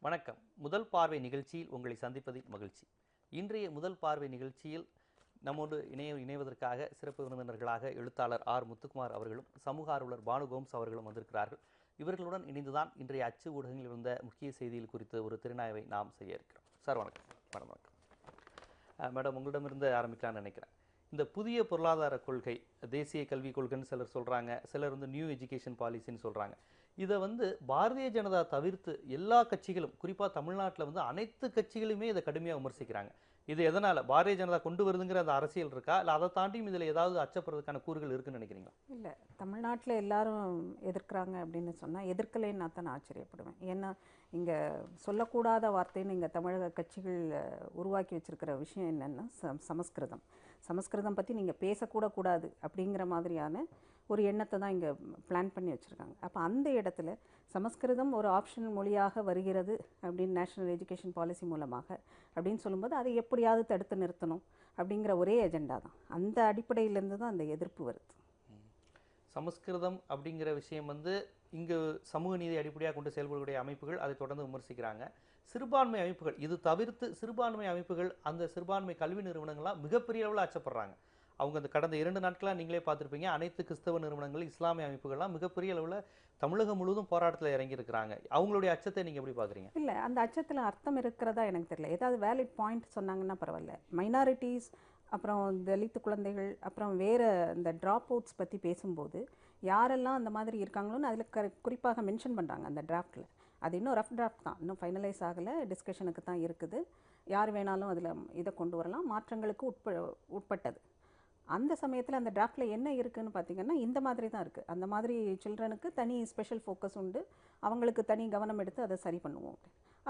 வணக்கம். முதல் பார்வை நிகழ்ச்சியில் உங்களை சந்திப்பதில் மகிழ்ச்சி. இன்றைய முதல் பார்வை நிகழ்ச்சியில் நம்மோடு இணைவதற்காக சிறப்பு விருந்தினர்களாக எழுத்தாளர் ஆர் முத்துக்குமார் அவர்களும் சமூக ஆர்வலர் பானு கோம்ஸ் அவர்களும் வந்திருக்கிறார்கள். இவர்களுடன் இணைந்துதான் இன்றைய அச்சு ஊடகங்களில் இருந்த முக்கிய செய்திகள் குறித்து ஒரு திறனாய்வை நாம் செய்ய இருக்கிறோம். சார் வணக்கம். வணக்கம் மேடம், உங்களிடமிருந்து ஆரம்பிக்கலாம்னு நினைக்கிறேன். இந்த புதிய பொருளாதார கொள்கை, தேசிய கல்விக் கொள்கைன்னு சிலர் சொல்கிறாங்க, சிலர் நியூ எஜுகேஷன் பாலிசின்னு சொல்கிறாங்க. இதை பாரதிய ஜனதா தவிர்த்து எல்லா கட்சிகளும், குறிப்பாக தமிழ்நாட்டில் அனைத்து கட்சிகளுமே இதை கடுமையாக விமர்சிக்கிறாங்க. இது எதனால் பாரதிய ஜனதா கொண்டு வருதுங்கிற அந்த அரசியல் இருக்கா, இல்லை அதை தாண்டியும் இதில் ஏதாவது அச்சப்படுறதுக்கான கூறுகள் இருக்குன்னு நினைக்கிறீங்களா? இல்லை, தமிழ்நாட்டில் எல்லாரும் எதிர்க்கிறாங்க அப்படின்னு சொன்னால் எதிர்க்கலைன்னு நான் தான் ஆச்சரியப்படுவேன். ஏன்னா இங்கே சொல்லக்கூடாத வார்த்தைன்னு இங்கே தமிழக கட்சிகள் உருவாக்கி வச்சுருக்கிற விஷயம் என்னென்னா சமஸ்கிருதம் பற்றி நீங்கள் பேசக்கூடக்கூடாது அப்படிங்கிற மாதிரியான ஒரு எண்ணத்தை தான் இங்கே பிளான் பண்ணி வச்சுருக்காங்க. அப்போ அந்த இடத்துல சமஸ்கிருதம் ஒரு ஆப்ஷன் மொழியாக வருகிறது அப்படின்னு நேஷ்னல் எஜுகேஷன் பாலிசி மூலமாக அப்படின்னு சொல்லும்போது அதை எப்படியாவது தடுத்து நிறுத்தணும் அப்படிங்கிற ஒரே எஜெண்டா தான். அந்த அடிப்படையிலேருந்து தான் அந்த எதிர்ப்பு வருது. சமஸ்கிருதம் அப்படிங்கிற விஷயம் இங்கு சமூக நீதி அடிப்படையாக கொண்டு செயல்படக்கூடிய அமைப்புகள் அதை தொடர்ந்து விமர்சிக்கிறாங்க. சிறுபான்மை அமைப்புகள், இது தவிர்த்து சிறுபான்மை அமைப்புகள், அந்த சிறுபான்மை கல்வி நிறுவனங்கள்லாம் மிகப்பெரிய அளவில் அச்சப்படுறாங்க. அவங்க அந்த கடந்த 2 நாட்களாக நீங்களே பார்த்துருப்பீங்க, அனைத்து கிறிஸ்தவ நிறுவனங்கள், இஸ்லாமிய அமைப்புகள்லாம் மிகப்பெரிய அளவில் தமிழகம் முழுவதும் போராட்டத்தில் இறங்கியிருக்கிறாங்க. அவங்களுடைய அச்சத்தை நீங்கள் எப்படி பார்க்குறீங்க? இல்லை, அந்த அச்சத்தில் அர்த்தம் இருக்கிறதா எனக்கு தெரியல. ஏதாவது வேலிட் பாயிண்ட் சொன்னாங்கன்னா பரவாயில்ல. மைனாரிட்டிஸ், அப்புறம் தலித்து குழந்தைகள், அப்புறம் வேறு இந்த ட்ராப் அவுட்ஸ் பற்றி பேசும்போது யாரெல்லாம் அந்த மாதிரி இருக்காங்களோன்னு அதில் குறிப்பாக மென்ஷன் பண்ணுறாங்க அந்த டிராஃப்டில். அது இன்னும் ரஃப் டிராஃப்ட் தான், இன்னும் ஃபைனலைஸ் ஆகலை, டிஸ்கஷனுக்கு தான் இருக்குது. யார் வேணாலும் அதில் இதை கொண்டு வரலாம், மாற்றங்களுக்கு உட்பட்டது. அந்த சமயத்தில் அந்த டிராஃப்டில் என்ன இருக்குதுன்னு பார்த்திங்கன்னா இந்த மாதிரி தான் இருக்குது. அந்த மாதிரி சில்ட்ரனுக்கு தனி ஸ்பெஷல் ஃபோக்கஸ் உண்டு, அவங்களுக்கு தனி கவனம் எடுத்து அதை சரி பண்ணுவோம்.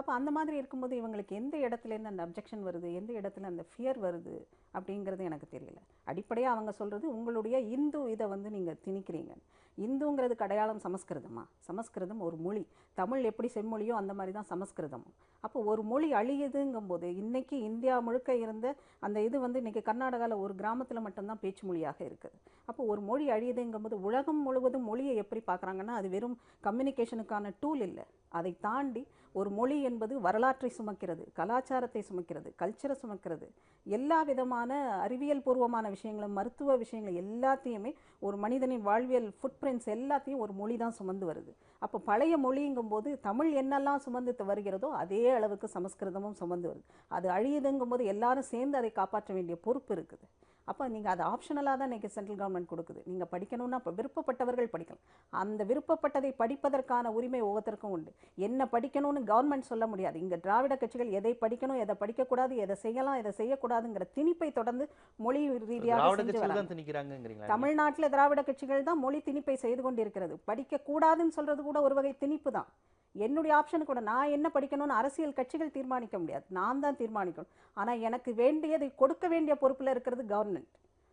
அப்போ அந்த மாதிரி இருக்கும்போது இவங்களுக்கு எந்த இடத்துலேருந்து அந்த அப்ஜெக்ஷன் வருது, எந்த இடத்துல அந்த ஃபியர் வருது அப்படிங்கிறது எனக்கு தெரியல. அடிப்படையாக அவங்க சொல்கிறது, உங்களுடைய இந்து இதை நீங்கள் திணிக்கிறீங்க. இந்துங்கிறதுக்கு அடையாளம் சமஸ்கிருதம் ஒரு மொழி. தமிழ் எப்படி செம்மொழியோ அந்த மாதிரி தான் சமஸ்கிருதமும். அப்போ ஒரு மொழி அழியுதுங்கும்போது இன்றைக்கி இந்தியா முழுக்க இருந்த அந்த இது இன்றைக்கி கர்நாடகாவில் ஒரு கிராமத்தில் மட்டும்தான் பேச்சு மொழியாக இருக்குது. அப்போ ஒரு மொழி அழியுதுங்கும்போது உலகம் முழுவதும் மொழியை எப்படி பார்க்குறாங்கன்னா அது வெறும் கம்யூனிகேஷனுக்கான டூல் இல்லை. அதை தாண்டி ஒரு மொழி என்பது வரலாற்றை சுமக்கிறது, கலாச்சாரத்தை சுமக்கிறது, கல்ச்சரை சுமக்கிறது, எல்லா விதமான அறிவியல் பூர்வமான விஷயங்களும் மருத்துவ விஷயங்கள் எல்லாத்தையுமே ஒரு மனிதனின் வாழ்வியல் ஃபுட் பிரிண்ட்ஸ் எல்லாத்தையும் ஒரு மொழி தான் சுமந்து வருது. அப்போ பழைய மொழிங்கும்போது தமிழ் என்னெல்லாம் சுமந்து வருகிறதோ அதே அளவுக்கு சமஸ்கிருதமும் சுமந்து வருது. அது அழியுதுங்கும்போது எல்லாரும் சேர்ந்து அதை காப்பாற்ற வேண்டிய பொறுப்பு இருக்குது. அப்போ நீங்கள் அது ஆப்ஷனலாக தான் இன்றைக்கி சென்ட்ரல் கவர்மெண்ட் கொடுக்குது. நீங்கள் படிக்கணும்னா இப்போ விருப்பப்பட்டவர்கள் படிக்கலாம். அந்த விருப்பப்பட்டதை படிப்பதற்கான உரிமை ஒவ்வொருத்தருக்கும் உண்டு. என்ன படிக்கணும்னு கவர்மெண்ட் சொல்ல முடியாது. இங்கே திராவிட கட்சிகள் எதை படிக்கணும், எதை படிக்கக்கூடாது, எதை செய்யலாம், எதை செய்யக்கூடாதுங்கிற திணிப்பை தொடர்ந்து மொழி ரீதியாக தமிழ்நாட்டில் திராவிட கட்சிகள் தான் மொழி திணிப்பை செய்து கொண்டு இருக்கிறது. படிக்கக்கூடாதுன்னு சொல்கிறது கூட ஒரு வகை திணிப்பு தான். என்னுடைய ஆப்ஷன் கூட நான் என்ன படிக்கணும்னு அரசியல் கட்சிகள் தீர்மானிக்க முடியாது, நான் தான் தீர்மானிக்கணும். ஆனால் எனக்கு வேண்டியதை கொடுக்க வேண்டிய பொறுப்பில் இருக்கிறது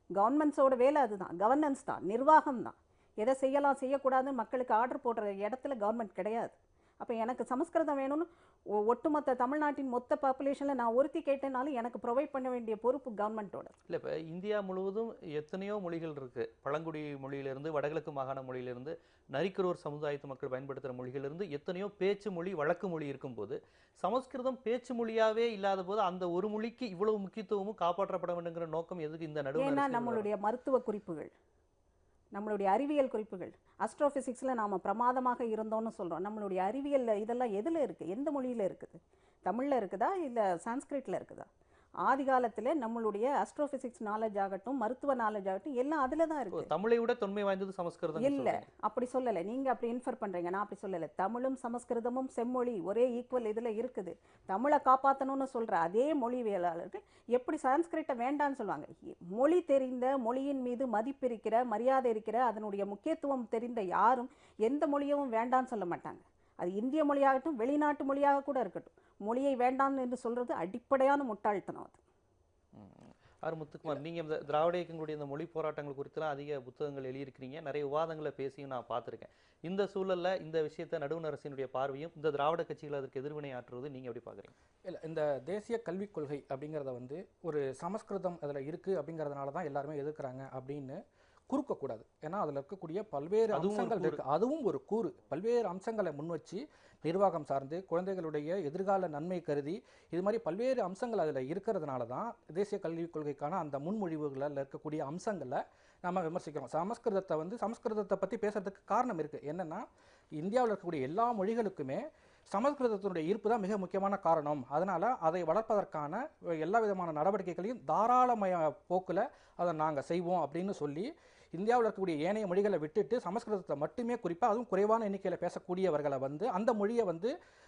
கவர்மெண்ட்ஸோட வேலை அதுதான், கவர்னன்ஸ் தான், நிர்வாகம் தான். எதை செய்யலாம் செய்யக்கூடாதுன்னு மக்களுக்கு ஆர்டர் போடுற இடத்துல கவர்மெண்ட் கிடையாது. அப்போ எனக்கு சமஸ்கிருதம் வேணும்னு ஒட்டுமொத்த தமிழ்நாட்டின் மொத்த பாப்புலேஷனில் நான் ஒருத்தி கேட்டேனாலும் எனக்கு ப்ரொவைட் பண்ண வேண்டிய பொறுப்பு கவர்மெண்ட்டோட. இல்லை, இப்போ இந்தியா முழுவதும் எத்தனையோ மொழிகள் இருக்குது. பழங்குடி மொழியிலிருந்து, வடகிழக்கு மாகாண மொழியிலிருந்து, நரிக்குறவர் சமுதாயத்து மக்கள் பயன்படுத்துகிற மொழிகளிலிருந்து எத்தனையோ பேச்சு மொழி, வழக்கு மொழி இருக்கும்போது சமஸ்கிருதம் பேச்சு மொழியாகவே இல்லாத போது அந்த ஒரு மொழிக்கு இவ்வளவு முக்கியத்துவமும் காப்பாற்றப்பட வேண்டுங்கிற நோக்கம் எதுக்கு இந்த நடுவு? ஏன்னா நம்மளுடைய மருத்துவ குறிப்புகள், நம்மளுடைய அறிவியல் குறிப்புகள், அஸ்ட்ரோஃபிசிக்ஸில் நாம் பிரமாதமாக இருந்தோம்னு சொல்கிறோம். நம்மளுடைய அறிவியலில் இதெல்லாம் எதில் இருக்குது, எந்த மொழியில் இருக்குது? தமிழில் இருக்குதா இல்லை சான்ஸ்கிரிட்டில் இருக்குதா? ஆதி காலத்தில் நம்மளுடைய அஸ்ட்ரோஃபிசிக்ஸ் நாலேஜ் ஆகட்டும், மருத்துவ நாலேஜ் ஆகட்டும், எல்லாம் அதில் தான் இருக்குது. தமிழை விட தொன்மை வாய்ந்தது சமஸ்கிருதம் இல்லை, அப்படி சொல்லலை. நீங்கள் அப்படி இன்ஃபர் பண்ணுறீங்க, நான் அப்படி சொல்லலை. தமிழும் சமஸ்கிருதமும் செம்மொழி ஒரே ஈக்குவல் இதில் இருக்குது. தமிழை காப்பாற்றணும்னு சொல்கிற அதே மொழிவியலாளர்கள் எப்படி சான்ஸ்கிரிட்டை வேண்டான்னு சொல்லுவாங்க? மொழி தெரிந்த, மொழியின் மீது மதிப்பு இருக்கிற, மரியாதை இருக்கிற, அதனுடைய முக்கியத்துவம் தெரிந்த யாரும் எந்த மொழியும் வேண்டான்னு சொல்ல மாட்டாங்க. அது இந்திய மொழியாகட்டும், வெளிநாட்டு மொழியாக கூட இருக்கட்டும். மொழியை வேண்டாம் என்று சொல்கிறது அடிப்படையான முட்டாள்தனம். அது ஆர் முத்துக்குமார், நீங்கள் இந்த திராவிட இயக்கங்களுடைய இந்த மொழி போராட்டங்கள் குறித்துலாம் அதிக புத்தகங்கள் எழுதியிருக்கிறீங்க, நிறைய விவாதங்களை பேசியும் நான் பார்த்துருக்கேன். இந்த சூழலில் இந்த விஷயத்தை நடுவண் அரசினுடைய பார்வையும் இந்த திராவிட கட்சிகள் அதற்கு எதிர்வினை ஆற்றுவது நீங்கள் எப்படி பார்க்குறீங்க? இல்லை, இந்த தேசிய கல்விக் கொள்கை அப்படிங்கிறத ஒரு சமஸ்கிருதம் அதில் இருக்குது அப்படிங்கிறதுனால தான் எல்லாருமே எதிர்க்கிறாங்க அப்படின்னு குறுக்கக்கூடாது. ஏன்னா அதில் இருக்கக்கூடிய பல்வேறு அதுவும் ஒரு அம்சங்கள் இருக்கு. அதுவும் ஒரு கூறு. பல்வேறு அம்சங்களை முன் வச்சு நிர்வாகம் சார்ந்து குழந்தைகளுடைய எதிர்கால நன்மை கருதி இது மாதிரி பல்வேறு அம்சங்கள் அதில் இருக்கிறதுனால தான் தேசிய கல்விக் கொள்கைக்கான அந்த முன்மொழிவுகளில் இருக்கக்கூடிய அம்சங்களை நம்ம விமர்சிக்கிறோம். சமஸ்கிருதத்தை பற்றி பேசுறதுக்கு காரணம் இருக்குது. என்னென்னா இந்தியாவில் இருக்கக்கூடிய எல்லா மொழிகளுக்குமே சமஸ்கிருதத்தினுடைய ஈர்ப்பு தான் மிக முக்கியமான காரணம். அதனால் அதை வளர்ப்பதற்கான எல்லா விதமான நடவடிக்கைகளையும் தாராளமய போக்கில் அதை நாங்கள் செய்வோம் அப்படின்னு சொல்லி இந்தியாவில் இருக்கக்கூடிய ஏனைய மொழிகளை விட்டுட்டு சமஸ்கிருதத்தை மட்டுமே குறிப்பாக அதுவும் குறைவான எண்ணிக்கையில் பேசக்கூடியவர்களை அந்த மொழியை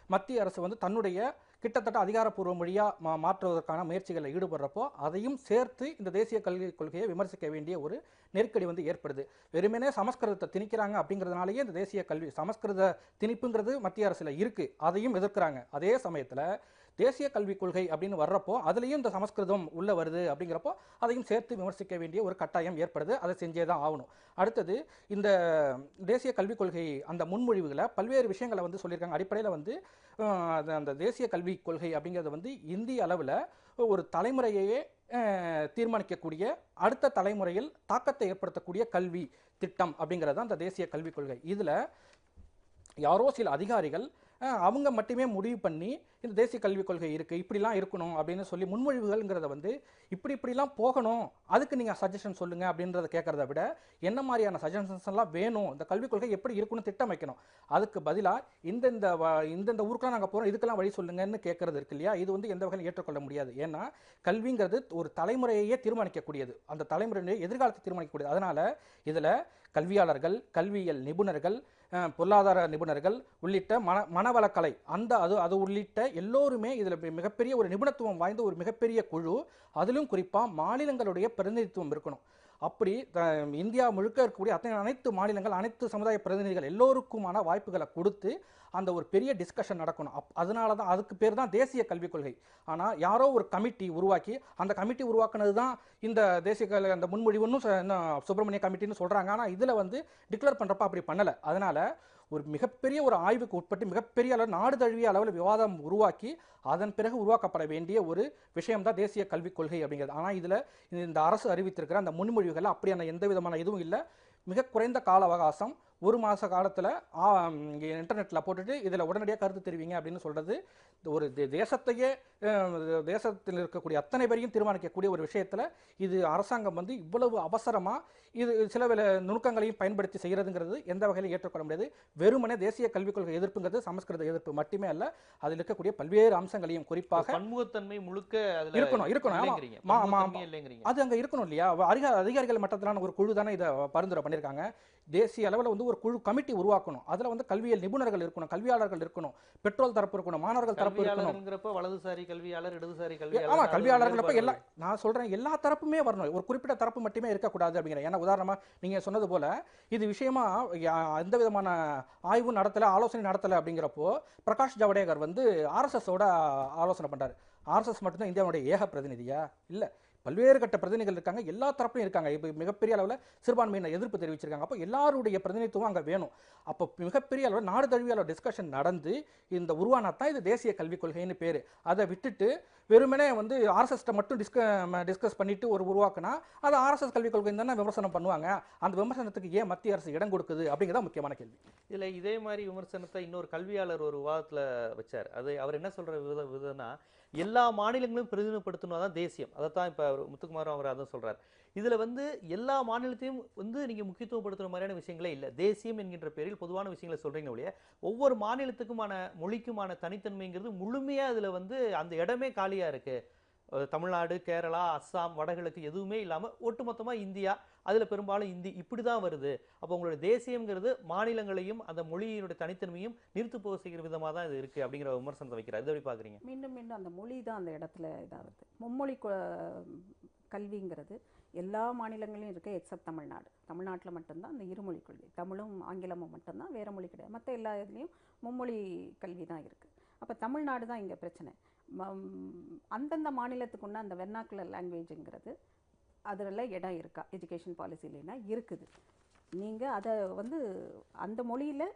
மத்திய அரசு தன்னுடைய கிட்டத்தட்ட அதிகாரப்பூர்வ மொழியாக மாற்றுவதற்கான முயற்சிகளில் ஈடுபடுறப்போ அதையும் சேர்த்து இந்த தேசிய கல்விக் கொள்கையை விமர்சிக்க வேண்டிய ஒரு நெருக்கடி ஏற்படுது. வெறுமனே சமஸ்கிருதத்தை திணிக்கிறாங்க அப்படிங்கிறதுனாலேயே இந்த தேசிய கல்வி சமஸ்கிருத திணிப்புங்கிறது மத்திய அரசில் இருக்குது, அதையும் எதிர்க்கிறாங்க. அதே சமயத்தில் தேசிய கல்விக் கொள்கை அப்படின்னு வர்றப்போ அதுலேயும் இந்த சமஸ்கிருதம் உள்ளே வருது அப்படிங்கிறப்போ அதையும் சேர்த்து விமர்சிக்க வேண்டிய ஒரு கட்டாயம் ஏற்படுது. அதை செஞ்சே தான் ஆகணும். அடுத்தது இந்த தேசிய கல்விக் கொள்கை அந்த முன்மொழிவுகளை பல்வேறு விஷயங்களை சொல்லியிருக்காங்க. அடிப்படையில் அந்த தேசிய கல்விக் கொள்கை அப்படிங்கிறது இந்திய அளவில் ஒரு தலைமுறையையே தீர்மானிக்கக்கூடிய அடுத்த தலைமுறையில் தாக்கத்தை ஏற்படுத்தக்கூடிய கல்வி திட்டம் அப்படிங்கிறது அந்த தேசிய கல்விக் கொள்கை. இதில் யாரோ சில அதிகாரிகள் அவங்க மட்டுமே முடிவு பண்ணி இந்த தேசிய கல்விக் கொள்கை இருக்குது, இப்படிலாம் இருக்கணும் அப்படின்னு சொல்லி முன்மொழிவுகள்ங்கிறத இப்படிலாம் போகணும், அதுக்கு நீங்கள் சஜஷன் சொல்லுங்கள் அப்படின்றத கேட்குறத விட என்ன மாதிரியான சஜஷன்ஸ் எல்லாம் வேணும், இந்த கல்விக் கொள்கை எப்படி இருக்குன்னு திட்டம் வைக்கணும். அதுக்கு பதிலாக இந்தந்த ஊருக்கெல்லாம் நாங்கள் போகிறோம், இதுக்கெல்லாம் வழி சொல்லுங்கன்னு கேட்குறது இருக்கு இல்லையா, இது எந்த வகையில் ஏற்றுக்கொள்ள முடியாது. ஏன்னா கல்விங்கிறது ஒரு தலைமுறையே தீர்மானிக்கக்கூடியது, அந்த தலைமுறையை எதிர்காலத்தை தீர்மானிக்கக்கூடியது. அதனால் இதில் கல்வியாளர்கள், கல்வியியல் நிபுணர்கள், பொருளாதார நிபுணர்கள் உள்ளிட்ட மனவளக்கலை அது உள்ளிட்ட எல்லோருமே இதில் மிகப்பெரிய ஒரு நிபுணத்துவம் வாய்ந்த ஒரு மிகப்பெரிய குழு, அதிலும் குறிப்பாக மாநிலங்களுடைய பிரதிநிதித்துவம் இருக்கணும். அப்படி இந்தியா முழுக்க இருக்கக்கூடிய அனைத்து மாநிலங்கள், அனைத்து சமுதாய பிரதிநிதிகள் எல்லோருக்குமான வாய்ப்புகளை கொடுத்து அந்த ஒரு பெரிய டிஸ்கஷன் நடக்கணும். அதனால தான் அதுக்கு பேர் தான் தேசிய கல்விக் கொள்கை. ஆனால் யாரோ ஒரு கமிட்டி உருவாக்கி அந்த கமிட்டி உருவாக்குனது தான் இந்த தேசிய அந்த முன்மொழிவுன்னு சுப்பிரமணிய கமிட்டின்னு சொல்கிறாங்க. ஆனால் இதில் டிக்ளேர் பண்ணுறப்ப அப்படி பண்ணலை. அதனால் ஒரு மிகப்பெரிய ஒரு ஆய்வுக்கு உட்பட்டு மிகப்பெரிய அளவில் நாடு தழுவிய அளவில் விவாதம் உருவாக்கி அதன் பிறகு உருவாக்கப்பட வேண்டிய ஒரு விஷயம் தான் தேசிய கல்விக் கொள்கை அப்படிங்கிறது. ஆனால் இதில் இந்த அரசு அறிவித்திருக்கிற அந்த முன்மொழிவுகள் அப்படியான எந்த விதமான இதுவும் இல்லை. மிக குறைந்த கால அவகாசம், 1 மாத காலத்தில் இன்டர்நெட்டில் போட்டுட்டு இதில் உடனடியாக கருத்து தெரிவிங்க அப்படின்னு சொல்கிறது ஒரு தேசத்தில் இருக்கக்கூடிய அத்தனை பேரையும் தீர்மானிக்கக்கூடிய ஒரு விஷயத்தில் இது அரசாங்கம் இவ்வளவு அவசரமாக இது சில நுணுக்கங்களையும் பயன்படுத்தி செய்கிறதுங்கிறது எந்த வகையிலும் ஏற்றுக்கொள்ள முடியாது. வெறுமனே தேசிய கல்விக் கொள்கை எதிர்ப்புங்கிறது சமஸ்கிருத எதிர்ப்பு மட்டுமே அல்ல, அதில் இருக்கக்கூடிய பல்வேறு அம்சங்களையும் குறிப்பாக பன்முகத்தன்மை முழுக்க இருக்கணும். அது அங்கே இருக்கணும் இல்லையா? அதிகாரிகள் மட்டத்திலான ஒரு குழு தானே இதை பரிந்துரை பண்ணியிருக்காங்க. தேசிய அளவில் ஒரு குழு கமிட்டி உருவாக்கணும். அதில் கல்வியல் நிபுணர்கள் இருக்கணும், கல்வியாளர்கள் இருக்கணும், பெற்றோர் தரப்பு இருக்கணும், மாணவர்கள் தரப்பு இருக்கணும். வலதுசாரி கல்வியாளர், இடதுசாரி கல்வியாளர்களப்ப நான் சொல்றேன் எல்லா தரப்புமே வரணும், ஒரு குறிப்பிட்ட தரப்பு மட்டுமே இருக்கக்கூடாது அப்படிங்கிற. ஏன்னா உதாரணமா நீங்க சொன்னது போல இது விஷயமா எந்த விதமான ஆய்வு நடத்தல, ஆலோசனை நடத்தல அப்படிங்கிறப்போ பிரகாஷ் ஜவடேகர் RSS ஓட ஆலோசனை பண்றாரு. RSS மட்டும்தான் இந்தியாவுடைய ஏக பிரதிநிதியா? இல்ல, பல்வேறு கட்ட பிரதிநிதிகள் இருக்காங்க, எல்லா தரப்புலையும் இருக்காங்க. இப்போ மிகப்பெரிய அளவில் சிறுபான்மையினர் எதிர்ப்பு தெரிவிச்சிருக்காங்க. அப்போ எல்லாருடைய பிரதிநிதித்துவம் அங்கே வேணும். அப்போ மிகப்பெரிய அளவில் நாடு தழுவிய அளவு டிஸ்கஷன் நடந்து இந்த உருவானா தான் இது தேசிய கல்விக் கொள்கைன்னு பேர். அதை விட்டுட்டு வெறுமனே RSS மட்டும் டிஸ்கஸ் பண்ணிட்டு உருவாக்குனா அது RSS கல்விக் கொள்கை தானே விமர்சனம் பண்ணுவாங்க. அந்த விமர்சனத்துக்கு ஏன் மத்திய அரசு இடம் கொடுக்குது அப்படிங்கிறத முக்கியமான கேள்வி. இதில் இதே மாதிரி விமர்சனத்தை இன்னொரு கல்வியாளர் ஒரு விவாதத்தில் வச்சார். அது அவர் என்ன சொல்கிற விதம்னா, எல்லா மாநிலங்களும் பிரதிநிதிப்படுத்தணும் தான் தேசியம். அதைத்தான் இப்போ முத்துக்குமாரும் அவர் அதான் சொல்கிறார். இதில் எல்லா மாநிலத்தையும் நீங்கள் முக்கியத்துவப்படுத்துகிற மாதிரியான விஷயங்களே இல்லை. தேசியம் என்கின்ற பேரில் பொதுவான விஷயங்களை சொல்கிறீங்க ஒழிய ஒவ்வொரு மாநிலத்துக்குமான மொழிக்குமான தனித்தன்மைங்கிறது முழுமையாக அதில் அந்த இடமே காலியாக இருக்குது. தமிழ்நாடு, கேரளா, அஸ்ஸாம், வடகிழக்கு எதுவுமே இல்லாமல் ஒட்டுமொத்தமாக இந்தியா, அதில் பெரும்பாலும் இப்படி தான் வருது. அப்போ உங்களுடைய தேசியங்கிறது மாநிலங்களையும் அந்த மொழியினுடைய தனித்தன்மையும் நிறுத்து போக செய்கிற விதமாக தான் இது இருக்குது அப்படிங்கிற விமர்சனத்தை வைக்கிறார். இது எப்படி பார்க்குறீங்க? மீண்டும் அந்த மொழி தான் அந்த இடத்துல இதாகுது. மும்மொழி கல்விங்கிறது எல்லா மாநிலங்களையும் இருக்குது எக்ஸப்ட் தமிழ்நாடு. தமிழ்நாட்டில் மட்டும்தான் அந்த இருமொழி கொள்கை, தமிழும் ஆங்கிலமும் மட்டும்தான், வேறு மொழி கிடையாது. மற்ற எல்லா இதுலேயும் மும்மொழி கல்வி தான் இருக்குது. அப்போ தமிழ்நாடு தான் இங்கே பிரச்சனை. அந்தந்த மாநிலத்துக்குன்னா அந்த வெர்னாக்குலர் லாங்குவேஜுங்கிறது அதில் இடம் இருக்கா எஜுகேஷன் பாலிசிலேனா இருக்குது. நீங்கள் அதை அந்த மொழியில்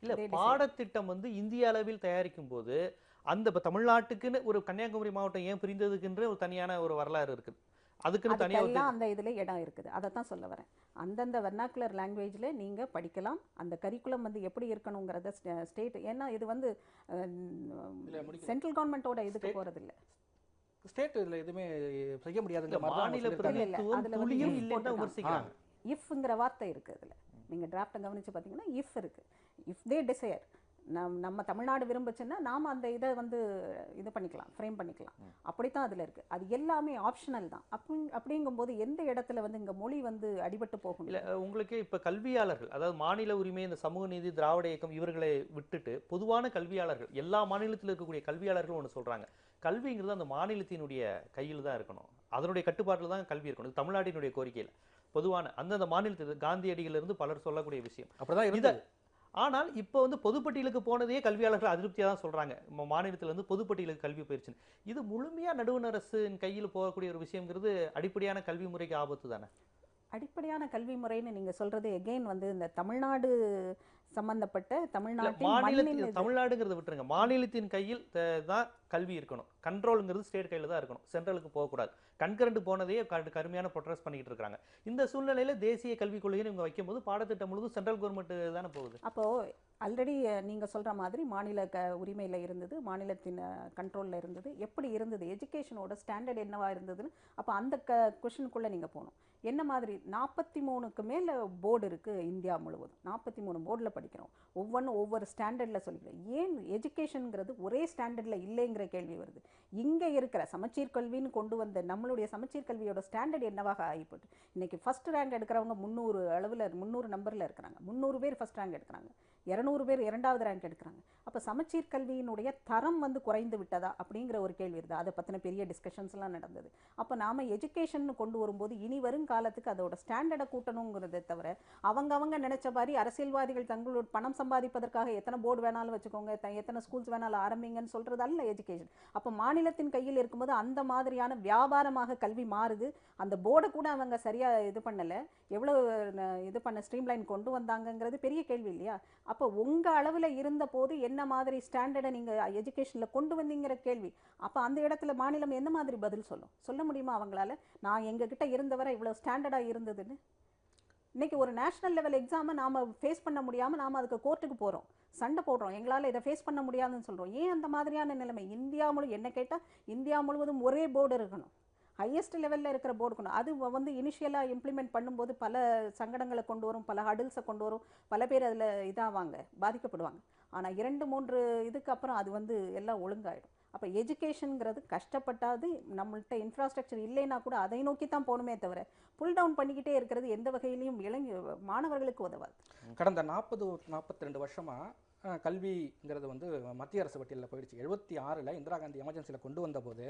இல்லை பாடத்திட்டம் இந்திய அளவில் தயாரிக்கும் போது அந்த இப்போ தமிழ்நாட்டுக்குன்னு ஒரு கன்னியாகுமரி மாவட்டம் ஏன் பிரிந்ததுக்குன்ற ஒரு தனியான ஒரு வரலாறு இருக்குது. அதுக்குன்னு தனியாக அதுக்கெல்லாம் அந்த இதில் இடம் இருக்குது. அதை தான் சொல்ல வரேன். அந்தந்த வெர்னாக்குலர் லாங்குவேஜில் நீங்கள் படிக்கலாம். அந்த கரிக்குலம் வந்து எப்படி இருக்கணுங்கிறத ஸ்டேட், ஏன்னா இது வந்து சென்ட்ரல் கவர்மெண்ட்டோட இதுக்கு போகிறதில்ல. ஸ்டேட் இதில் எதுவுமே செய்ய முடியாதுங்க. மாநில பிரதிநிதித்துவம் அதில் துளியும் வந்து இல்லைன்னு விமர்சிக்கிறாங்க. இஃப்ங்கிற வார்த்தை இருக்குது அதில். நீங்கள் டிராஃப்ட்டை கவனித்து பார்த்தீங்கன்னா இஃப் இருக்குது. இஃப் தே டிசையர், நம்ம தமிழ்நாடு விரும்புச்சுன்னா நாம் அந்த இதை வந்து இது பண்ணிக்கலாம், ஃப்ரேம் பண்ணிக்கலாம். அப்படித்தான் அதில் இருக்குது. அது எல்லாமே ஆப்ஷனல் தான். அப்படிங்கும்போது எந்த இடத்துல வந்து இங்கே மொழி வந்து அடிபட்டு போகும் இல்லை, உங்களுக்கு இப்போ கல்வியாளர்கள், அதாவது மாநில உரிமை, இந்த சமூக நீதி, திராவிட இயக்கம் இவர்களை விட்டுட்டு பொதுவான கல்வியாளர்கள், எல்லா மாநிலத்தில் இருக்கக்கூடிய கல்வியாளர்கள் ஒன்று சொல்கிறாங்க, கல்விங்கிறது அந்த மாநிலத்தினுடைய கையில் தான் இருக்கணும், அதனுடைய கட்டுப்பாட்டில் தான் கல்வி இருக்கணும். இது தமிழ்நாட்டினுடைய கோரிக்கையில் பொதுவான அந்தந்த மாநிலத்தில் காந்தியடிகளிலிருந்து பலர் சொல்லக்கூடிய விஷயம் அப்படிதான் இதை. ஆனால் இப்போ வந்து பொதுப்பட்டியலுக்கு போனதே கல்வியாளர்கள் அதிருப்தியாக தான் சொல்கிறாங்க. மாநிலத்தில் வந்து பொதுப்பட்டியலுக்கு கல்வி போயிடுச்சுன்னு. இது முழுமையாக நடுவண் அரசின் கையில் போகக்கூடிய ஒரு விஷயங்கிறது அடிப்படையான கல்வி முறைக்கு ஆபத்து தானே? அடிப்படையான கல்வி முறைன்னு நீங்கள் சொல்கிறது எகெயின் வந்து இந்த தமிழ்நாடு சம்பந்தப்பட்ட தமிழ்நாடுங்கிறத விட்டுருங்க, மாநிலத்தின் கையில் தான் கல்வி இருக்கணும். கண்ட்ரோலுங்கிறது ஸ்டேட் கையில் தான் இருக்கணும், சென்ட்ரலுக்கு போகக்கூடாது. கண்கரண்ட் போனதையே கடுமையான ப்ரொட்டஸ்ட் பண்ணிக்கிட்டு இருக்காங்க. இந்த சூழ்நிலையில தேசிய கல்விக் கொள்கைன்னு இவங்க வைக்கும்போது பாடத்திட்டம் முழுவதும் சென்ட்ரல் கவர்மெண்ட் தானே போகுது. அப்போது ஆல்ரெடி நீங்கள் சொல்கிற மாதிரி மாநில உரிமையில் இருந்தது, மாநிலத்தின் கண்ட்ரோலில் இருந்தது, எப்படி இருந்தது, எஜுகேஷனோட ஸ்டாண்டர்ட் என்னவா இருந்ததுன்னு அப்போ அந்த கொஷனுக்குள்ளே நீங்கள் போகணும். என்ன மாதிரி 43க்கு மேலே போர்டு இருக்குது இந்தியா முழுவதும். 43 போர்டில் படிக்கிறோம், ஒவ்வொன்றும் ஒவ்வொரு ஸ்டாண்டர்டில் சொல்லிக்கிறோம். ஏன் எஜுகேஷனுங்கிறது ஒரே ஸ்டாண்டர்டில் இல்லைங்கிற கேள்வி வருது. இங்கே இருக்கிற சமச்சீர் கல்வின்னு கொண்டு வந்த நம்மளுடைய சமச்சீர் கல்வியோட ஸ்டாண்டர்ட் என்னவாக ஆகிப்போட்டு இன்றைக்கி ஃபஸ்ட் ரேங்க் எடுக்கிறவங்க 300 அளவில் 300 நம்பரில் இருக்கிறாங்க. 300 பேர் ஃபஸ்ட் ரேங்க் எடுக்கிறாங்க, 200 பேர் 2வது ரேங்க் எடுக்கிறாங்க. அப்போ சமச்சீர் கல்வியினுடைய தரம் வந்து குறைந்து விட்டதா அப்படிங்கிற ஒரு கேள்வி இருக்குது. அதை பற்றின பெரிய டிஸ்கஷன்ஸ்லாம் நடந்தது. அப்போ நாம் எஜுகேஷன் கொண்டு வரும்போது இனி வரும் காலத்துக்கு அதோட ஸ்டாண்டர்டை கூட்டணுங்கிறத தவிர அவங்க நினைச்ச மாதிரி அரசியல்வாதிகள் தங்களோட பணம் சம்பாதிப்பதற்காக எத்தனை போர்டு வேணாலும் வச்சுக்கோங்க, எத்தனை ஸ்கூல்ஸ் வேணாலும் ஆரம்பிங்கன்னு சொல்கிறது அல்ல எஜுகேஷன். அப்போ மாநிலத்தின் கையில் இருக்கும்போது அந்த மாதிரியான வியாபாரமாக கல்வி மாறுது. அந்த போர்டை கூட அவங்க சரியாக இது பண்ணலை, எவ்வளோ இது பண்ண ஸ்ட்ரீம்லைன் கொண்டு வந்தாங்கங்கிறது பெரிய கேள்வி இல்லையா? அப்போ உங்கள் அளவில் இருந்த போது என்ன மாதிரி ஸ்டாண்டர்டை நீங்கள் எஜுகேஷனில் கொண்டு வந்தீங்கிற கேள்வி. அப்போ அந்த இடத்துல மாநிலம் என்ன மாதிரி பதில் சொல்ல முடியுமா அவங்களால? நான் எங்ககிட்ட இருந்தவரை இவ்வளோ ஸ்டாண்டர்டாக இருந்ததுன்னு. இன்றைக்கி ஒரு நேஷ்னல் லெவல் எக்ஸாமை நாம் ஃபேஸ் பண்ண முடியாமல் நாம் அதுக்கு கோர்ட்டுக்கு போகிறோம், சண்டை போடுறோம், எங்களால் இதை ஃபேஸ் பண்ண முடியாதுன்னு சொல்கிறோம். ஏன் அந்த மாதிரியான நிலைமை? இந்தியா என்ன கேட்டால் இந்தியா முழுவதும் ஒரே போர்டு இருக்கணும், ஹையஸ்ட் லெவலில் இருக்கிற போர்டு இருக்கணும். அது வந்து இனிஷியலாக இம்ப்ளிமெண்ட் பண்ணும்போது பல சங்கடங்களை கொண்டு வரும், பல ஹடில்ஸை கொண்டு வரும், பல பேர் அதில் இதாவாங்க, பாதிக்கப்படுவாங்க. ஆனால் 2-3 இதுக்கு அப்புறம் அது வந்து எல்லாம் ஒழுங்காயிடும். அப்போ எஜுகேஷனுங்கிறது கஷ்டப்பட்டாது, நம்மள்கிட்ட இன்ஃப்ராஸ்ட்ரக்சர் இல்லைன்னா கூட அதை நோக்கி தான் போகணுமே தவிர புல் டவுன் பண்ணிக்கிட்டே இருக்கிறது எந்த வகையிலையும் மாணவர்களுக்கு உதவாது. கடந்த 40-42 வருஷமாக கல்விங்கிறது வந்து மத்திய அரசு பட்டியலில் போயிடுச்சு. 76 இந்திரா காந்தி எமர்ஜென்சியில் கொண்டு வந்தபோது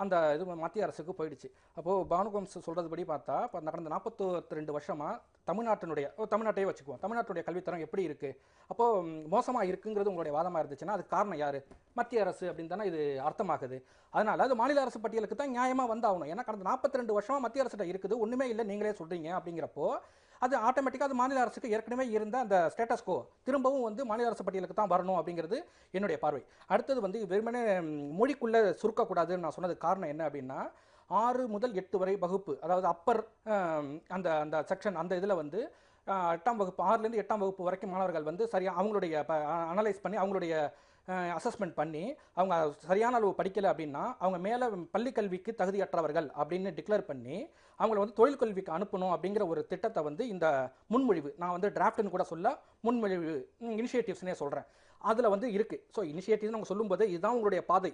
அந்த இது மத்திய அரசுக்கு போயிடுச்சு. அப்போது பானுகோம்ஸ் சொல்கிறதுபடி பார்த்தா இப்போ கடந்த 42 வருஷமாக தமிழ்நாட்டையே வச்சுக்குவோம், தமிழ்நாட்டுடைய கல்வித்தரம் எப்படி இருக்குது, அப்போது மோசமாக இருக்குங்கிறது உங்களுடைய வாதமாக இருந்துச்சுன்னா அதுக்கு காரணம் யார்? மத்திய அரசு அப்படின்னு தானே இது அர்த்தமாகுது. அதனால் அது மாநில அரசு பட்டியலுக்கு தான் நியாயமாக வந்தாகணும். ஏன்னா கடந்த 42 வருஷமாக மத்திய அரசுகிட்ட இருக்குது, ஒன்றுமே இல்லை நீங்களே சொல்கிறீங்க அப்படிங்கிறப்போ அது ஆட்டோமேட்டிக்காக அது மாநில அரசுக்கு ஏற்கனவே இருந்த அந்த ஸ்டேட்டஸ் கோ திரும்பவும் வந்து மாநில அரசு பட்டியலுக்கு தான் வரணும் அப்படிங்கிறது என்னுடைய பார்வை. அடுத்தது வந்து வெறுமனே மொழிக்குள்ளே சுருக்கக்கூடாதுன்னு நான் சொன்னது காரணம் என்ன அப்படின்னா, 6 முதல் 8 வரை வகுப்பு, அதாவது அப்பர் அந்த அந்த செக்ஷன், அந்த இதில் வந்து 8ஆம் வகுப்பு 6லேருந்து 8ஆம் வகுப்பு வரைக்கும் மாணவர்கள் வந்து சரியாக அவங்களுடைய அனலைஸ் பண்ணி அவங்களுடைய அசஸ்மெண்ட் பண்ணி அவங்க சரியான அளவு படிக்கலை அப்படின்னா அவங்க மேலே பள்ளிக்கல்விக்கு தகுதியற்றவர்கள் அப்படின்னு டிக்ளேர் பண்ணி அவங்கள வந்து தொழில் கல்விக்கு அனுப்பணும் அப்படிங்கிற ஒரு திட்டத்தை வந்து இந்த முன்மொழிவு, நான் வந்து டிராஃப்ட்னு கூட சொல்ல, முன்மொழிவு இனிஷியேட்டிவ்ஸ்னே சொல்கிறேன், அதில் வந்து இருக்குது. ஸோ இனிஷியேட்டிவ்னு அவங்க சொல்லும்போது இதுதான் உங்களுடைய பாதை,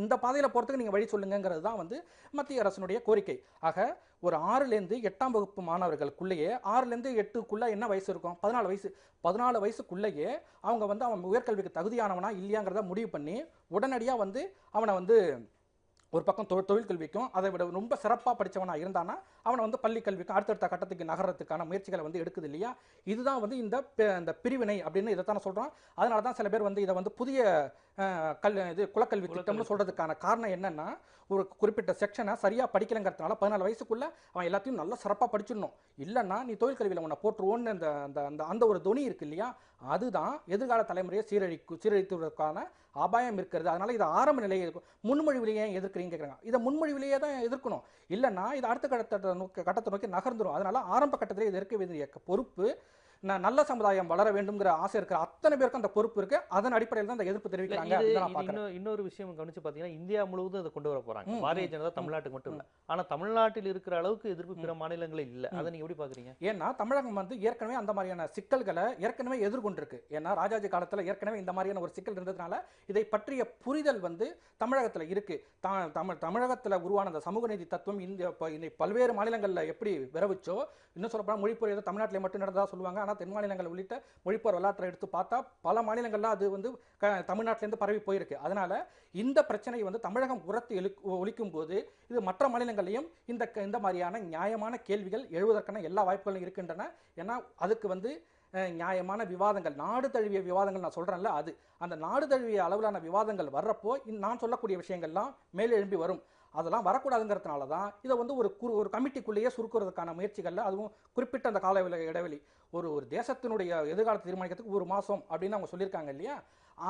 இந்த பாதையில் போகிறதுக்கு நீங்கள் வழி சொல்லுங்கிறது தான் வந்து மத்திய அரசினுடைய கோரிக்கை. ஆக ஒரு 6லேருந்து 8ஆம் வகுப்பு மாணவர்களுக்குள்ளேயே 6லேருந்து 8க்குள்ளே என்ன வயசு இருக்கும்? 14 வயசு. 14 வயசுக்குள்ளேயே அவங்க வந்து அவன் உயர்கல்விக்கு தகுதியானவனா இல்லையாங்கிறத முடிவு பண்ணி உடனடியாக வந்து அவனை வந்து ஒரு பக்கம் தொழில் கல்விக்கும் அதை விட ரொம்ப சிறப்பாக படித்தவனாக இருந்தானா அவனை வந்து பள்ளி கல்விக்கும் அடுத்தடுத்த கட்டத்துக்கு நகரத்துக்கான முயற்சிகளை வந்து எடுக்குது இல்லையா? இதுதான் வந்து இந்த பிரிவினை அப்படின்னு இதைத்தானே சொல்கிறோம். அதனால தான் சில பேர் வந்து இதை வந்து புதிய குலக்கல்வி திட்டம்னு சொல்கிறதுக்கான காரணம் என்னென்னா, ஒரு குறிப்பிட்ட செக்ஷனை சரியாக படிக்கலைங்கிறதுனால 14 வயசுக்குள்ளே அவன் எல்லாத்தையும் நல்லா சிறப்பாக படிச்சிடணும், இல்லைன்னா நீ தொழில் கல்வியில் உன்னை போட்டுருவோன்னு அந்த ஒரு துணி இருக்கு இல்லையா, அதுதான் எதிர்கால தலைமுறையை சீரழித்துவதற்கான அபாயம் இருக்கிறது. அதனால இது ஆரம்ப நிலையை முன்மொழிவிலேயே எதிர்க்கிறீங்க கேட்குறாங்க. இதை முன்மொழிவிலேயே தான் எதிர்க்கணும், இல்லைன்னா இது அடுத்த கட்டத்தை நோக்கி நகர்ந்துடும். அதனால ஆரம்ப கட்டத்திலே இது இருக்க வேண்டிய பொறுப்பு, நல்ல சமுதாயம் வளர வேண்டும்ங்கிற ஆசை இருக்கிற அத்தனை பேருக்கும் அந்த பொறுப்பு இருக்கு. அதன் அடிப்படையில் தான் அந்த எதிர்ப்பு தெரிவிக்கிறாங்க. இன்னொரு விஷயம் கவனிச்சு பாத்தீங்கன்னா, இந்தியா முழுவதும் அதை கொண்டு வர போறாங்க. பாரதிய ஜனதா தமிழ்நாட்டுக்கு மட்டும் இல்ல, ஆனா தமிழ்நாட்டில் இருக்கிற அளவுக்கு எதிர்ப்பு பிற மாநிலங்களில் இல்ல. அதை நீங்க எப்படி பாக்குறீங்க? ஏன்னா தமிழகம் வந்து ஏற்கனவே அந்த மாதிரியான சிக்கல்களை ஏற்கனவே எதிர்கொண்டிருக்கு. ஏன்னா ராஜாஜி காலத்துல ஏற்கனவே இந்த மாதிரியான ஒரு சிக்கல் இருந்ததுனால இதை பற்றிய புரிதல் வந்து தமிழகத்துல இருக்கு. தமிழகத்துல உருவான அந்த சமூக நீதி தத்துவம் இந்த பல்வேறு மாநிலங்கள்ல எப்படி விரவிச்சோ, இன்னும் சொல்லப்போனால் மொழிப்போர் ஏதோ தமிழ்நாட்டிலே மட்டும் நடந்ததா சொல்லுவாங்க. ஆனால் தென் மாநிலங்கள் உள்ளிட்ட மொழிப்போர் வரலாற்றை எடுத்து பார்த்தா பல மாநிலங்கள்ல அது வந்து தமிழ்நாட்டிலேருந்து பரவி போயிருக்கு. அதனால இந்த பிரச்சனை வந்து தமிழகம் உரத்து ஒழிக்கும் போது இது மற்ற மாநிலங்களையும் இந்த மாதிரியான நியாயமான கேள்விகள் எழுவதற்கான எல்லா வாய்ப்புகளும் இருக்கின்றன. ஏன்னா அதுக்கு வந்து நியாயமான விவாதங்கள், நாடு தழுவிய விவாதங்கள் நான் சொல்றேன்ல, அது அந்த நாடு தழுவிய அளவிலான விவாதங்கள் வர்றப்போ நான் சொல்லக்கூடிய விஷயங்கள்லாம் மேலெழும்பி வரும். அதெல்லாம் வரக்கூடாதுங்கிறதுனால தான் இதை வந்து ஒரு கமிட்டிக்குள்ளேயே சுருக்குறதுக்கான முயற்சிகளில், அதுவும் குறிப்பிட்ட அந்த கால இடைவெளி, ஒரு தேசத்தினுடைய எதிர்காலத்தை தீர்மானிக்கிறதுக்கு 1 மாதம் அப்படின்னு அவங்க சொல்லியிருக்காங்க இல்லையா,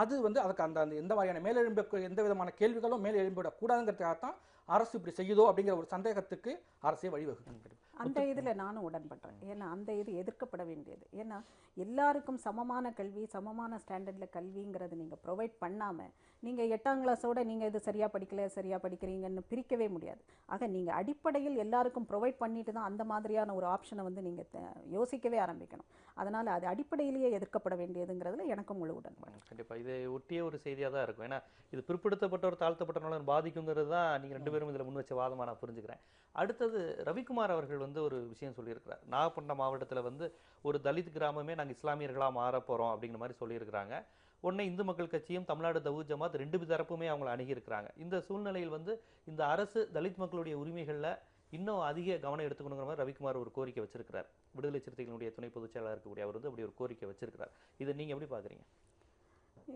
அது வந்து அதுக்கு அந்த எந்த மாதிரியான மேலெழும்பு எந்த விதமான கேள்விகளும் மேலெழும்பிடக்கூடாதுங்கிறதுக்காக தான் அரசு இப்படி செய்யுதோ அப்படிங்கிற ஒரு சந்தேகத்துக்கு அரசே வழிவகுக்கும். அந்த இதில் நானும் உடன்படுறேன். ஏன்னா அந்த இது எதிர்க்கப்பட வேண்டியது. ஏன்னா எல்லாருக்கும் சமமான கல்வி, சமமான ஸ்டாண்டர்டில் கல்விங்கிறது நீங்கள் ப்ரொவைட் பண்ணாமல், நீங்கள் 8ஆம் கிளாஸோட நீங்கள் இது சரியாக படிக்கல சரியாக படிக்கிறீங்கன்னு பிரிக்கவே முடியாது. ஆக நீங்கள் அடிப்படையில் எல்லாருக்கும் ப்ரொவைட் பண்ணிட்டு தான் அந்த மாதிரியான ஒரு ஆப்ஷனை வந்து நீங்கள் யோசிக்கவே ஆரம்பிக்கணும். அதனால் அது அடிப்படையிலேயே எதிர்க்கப்பட வேண்டியதுங்கிறதுல எனக்கும் முழு உடன்பாடு. கண்டிப்பாக இதை ஒட்டிய ஒரு செய்தியாக தான் இருக்கும். ஏன்னா இது பிற்படுத்தப்பட்ட ஒரு தாழ்த்தப்பட்டவர்களும் பாதிக்குங்கிறது தான் நீங்கள் 2 பேரும் இதில் முன் வச்ச வாதமாக நான் புரிஞ்சுக்கிறேன். அடுத்தது ரவிக்குமார் அவர்கள் வந்து ஒரு விஷயம் சொல்லியிருக்கிறார். நாகப்பட்டினம் மாவட்டத்தில் வந்து ஒரு தலித் கிராமமே நாங்கள் இஸ்லாமியர்களாக மாற போகிறோம் அப்படிங்கிற மாதிரி சொல்லியிருக்கிறாங்க. உடனே இந்து மக்கள் கட்சியும் தமிழ்நாடு தவ்ஹீத் ஜமாத் 2 தரப்புமே அவங்களை அணுகியிருக்கிறாங்க. இந்த சூழ்நிலையில் வந்து இந்த அரசு தலித் மக்களுடைய உரிமைகளில் இன்னும் அதிக கவனம் எடுத்துக்கணுங்கிற மாதிரி ரவிக்குமார் ஒரு கோரிக்கை வச்சிருக்கிறார். விடுதலை சிறுத்தைகளுடைய துணை பொதுச் செயலாளர் இருக்கக்கூடிய அவர் வந்து அப்படி ஒரு கோரிக்கை வச்சிருக்கிறார். இதை நீங்கள் எப்படி பார்க்குறீங்க?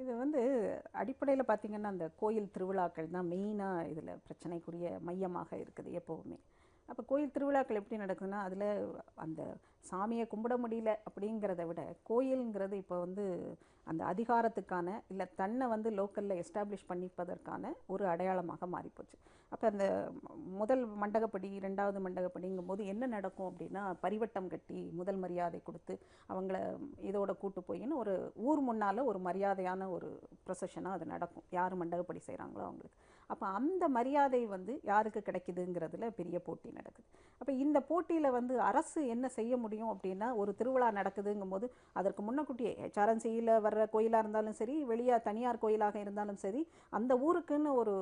இது வந்து அடிப்படையில் பார்த்திங்கன்னா அந்த கோயில் திருவிழாக்கள் தான் மெயினாக இதில் பிரச்சனைக்குரிய மையமாக இருக்குது எப்போவுமே. அப்போ கோயில் திருவிழாக்கள் எப்படி நடக்குதுன்னா, அதில் அந்த சாமியை கும்பிட முடியல அப்படிங்கிறத விட கோயிலுங்கிறது இப்போ வந்து அந்த அதிகாரத்துக்கான இல்லை தன்னை வந்து லோக்கலில் எஸ்டாப்ளிஷ் பண்ணிப்பதற்கான ஒரு அடையாளமாக மாறிப்போச்சு. அப்போ அந்த முதல் மண்டகப்படி 2வது மண்டகப்படிங்கும்போது என்ன நடக்கும் அப்படின்னா, பரிவட்டம் கட்டி முதல் மரியாதை கொடுத்து அவங்கள இதோட கூட்டு போயின்னு ஒரு ஊர் முன்னால் ஒரு மரியாதையான ஒரு ப்ரொசஷனாக அது நடக்கும், யார் மண்டகப்படி செய்கிறாங்களோ அவங்களுக்கு. அப்போ அந்த மரியாதை வந்து யாருக்கு கிடைக்குதுங்கிறதுல பெரிய போட்டி நடக்குது. அப்போ இந்த போட்டியில் வந்து அரசு என்ன செய்ய முடியும் அப்படின்னா, ஒரு திருவிழா நடக்குதுங்கும்போது அதற்கு முன்னக்கூட்டியே HRNCயில் வர்ற கோயிலாக இருந்தாலும் சரி, வெளியே தனியார் கோயிலாக இருந்தாலும் சரி, அந்த ஊருக்குன்னு ஒரு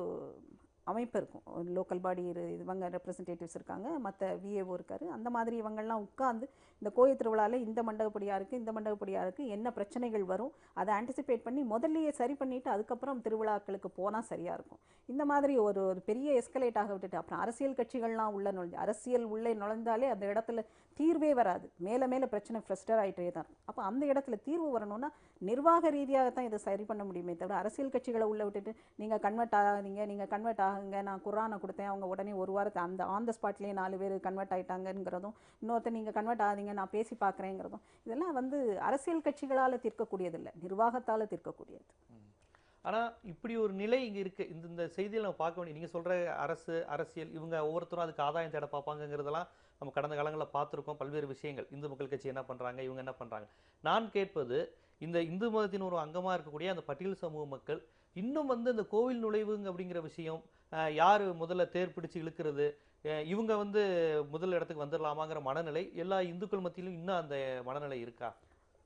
அமைப்பு இருக்கும். லோக்கல் பாடி இவங்க ரெப்ரசன்டேட்டிவ்ஸ் இருக்காங்க, மற்ற VAO இருக்காரு. அந்த மாதிரி இவங்கள்லாம் உட்காந்து இந்த கோயில் திருவிழாவில் இந்த மண்டபப்படியாக இருக்குது, இந்த மண்டபப்படியாக இருக்குது, என்ன பிரச்சனைகள் வரும் அதை ஆன்டிசிபேட் பண்ணி முதல்லையே சரி பண்ணிவிட்டு அதுக்கப்புறம் திருவிழாக்களுக்கு போனால் சரியாக இருக்கும். இந்த மாதிரி ஒரு பெரிய எஸ்கலேட் ஆக விட்டுட்டு அப்புறம் அரசியல் கட்சிகள்லாம் அரசியல் உள்ளே நுழைந்தாலே அந்த இடத்துல தீர்வே வராது. மேலே மேலே பிரச்சனை ஃப்ரெஸ்டர் ஆகிட்டே தான் இருக்கும். அப்போ அந்த இடத்துல தீர்வு வரணும்னா நிர்வாக ரீதியாக தான் இதை சரி பண்ண முடியுமே தவிர அரசியல் கட்சிகளை உள்ளே விட்டுட்டு நீங்கள் கன்வெர்ட் ஆகாதீங்க, நீங்கள் கன்வெர்ட் ஆகுங்க, நான் குர்ஆனை கொடுத்தேன், அவங்க உடனே ஒரு வாரத்தை அந்த ஆன் த ஸ்பாட்லேயே 4 பேர் கன்வெர்ட் ஆகிட்டாங்கிறதும், இன்னொருத்தர் நீங்கள் கன்வெர்ட் ஆகாதீங்க நான் பேசி பார்க்குறேங்கிறதும், இதெல்லாம் வந்து அரசியல் கட்சிகளால் தீர்க்கக்கூடியதில்லை, நிர்வாகத்தால் தீர்க்கக்கூடியது. ஆனால் இப்படி ஒரு நிலை இங்கே இருக்குது. இந்த செய்தியில் நம்ம பார்க்க வேண்டிய, நீங்கள் சொல்கிற அரசியல் இவங்க ஒவ்வொருத்தரும் அதுக்கு ஆதாயம் தேட பார்ப்பாங்கிறதெல்லாம் நம்ம கடந்த காலங்களில் பார்த்துருக்கோம். பல்வேறு விஷயங்கள் இந்து மக்கள் கட்சி என்ன பண்ணுறாங்க, இவங்க என்ன பண்ணுறாங்க. நான் கேட்பது, இந்த இந்து மதத்தின் ஒரு அங்கமாக இருக்கக்கூடிய அந்த பட்டியல் சமூக மக்கள் இன்னும் வந்து இந்த கோவில் நுழைவுங்க அப்படிங்கிற விஷயம், யார் முதல்ல தேர் பிடிச்சு இழுக்கிறது, இவங்க வந்து முதல் இடத்துக்கு வந்துடலாமாங்கிற மனநிலை எல்லா இந்துக்கள் மத்தியிலும் இன்னும் அந்த மனநிலை இருக்கா?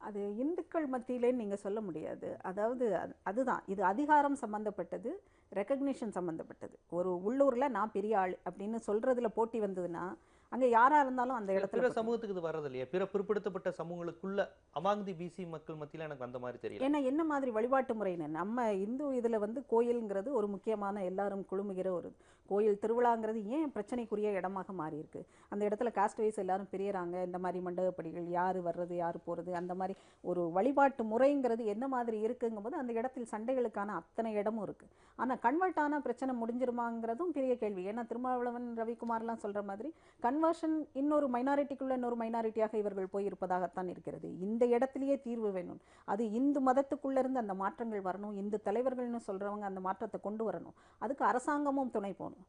அது இந்துக்கள் மத்தியிலேன்னு நீங்கள் சொல்ல முடியாது. அதாவது அதுதான், இது அதிகாரம் சம்மந்தப்பட்டது, ரெக்கக்னிஷன் சம்மந்தப்பட்டது. ஒரு உள்ளூரில் நான் பெரிய ஆள் அப்படின்னு சொல்கிறதுல போட்டி வந்ததுன்னா அங்கே யாராக இருந்தாலும் அந்த இடத்துல சமூகத்துக்கு இது வர்றது இல்லையா? பிற்படுத்தப்பட்ட சமூகங்களுக்குள்ள அமாங் தி பிசி மக்கள் மத்தியில் எனக்கு அந்த மாதிரி தெரியல. ஏன்னா என்ன மாதிரி வழிபாட்டு முறைன்னு நம்ம இந்து இதில் வந்து கோயிலுங்கிறது ஒரு முக்கியமான எல்லாரும் குழுமுகிற ஒரு கோயில் திருவிழாங்கிறது ஏன் பிரச்சனைக்குரிய இடமாக மாறி இருக்கு? அந்த இடத்துல காஸ்ட் வைஸ் எல்லாரும் பிரியறாங்க. இந்த மாதிரி மண்டபப்படிகள் யார் வர்றது யார் போகிறது அந்த மாதிரி ஒரு வழிபாட்டு முறைங்கிறது என்ன மாதிரி இருக்குங்கும்போது அந்த இடத்தில் சண்டைகளுக்கான அத்தனை இடமும் இருக்குது. ஆனால் கன்வெர்ட் ஆனால் பிரச்சனை முடிஞ்சிருமாங்கிறதும் பெரிய கேள்வி. ஏன்னா திருமாவளவன் ரவிக்குமார்லாம் சொல்கிற மாதிரி கன்வர்ஷன் இன்னொரு மைனாரிட்டிக்குள்ள இன்னொரு மைனாரிட்டியாக இவர்கள் போய் இருப்பதாகத்தான் இருக்கிறது. இந்த இடத்துலையே தீர்வு வேணும். அது இந்து மதத்துக்குள்ளேருந்து அந்த மாற்றங்கள் வரணும். இந்து தலைவர்கள்னு சொல்கிறவங்க அந்த மாற்றத்தை கொண்டு வரணும். அதுக்கு அரசாங்கமும் துணை போகணும்.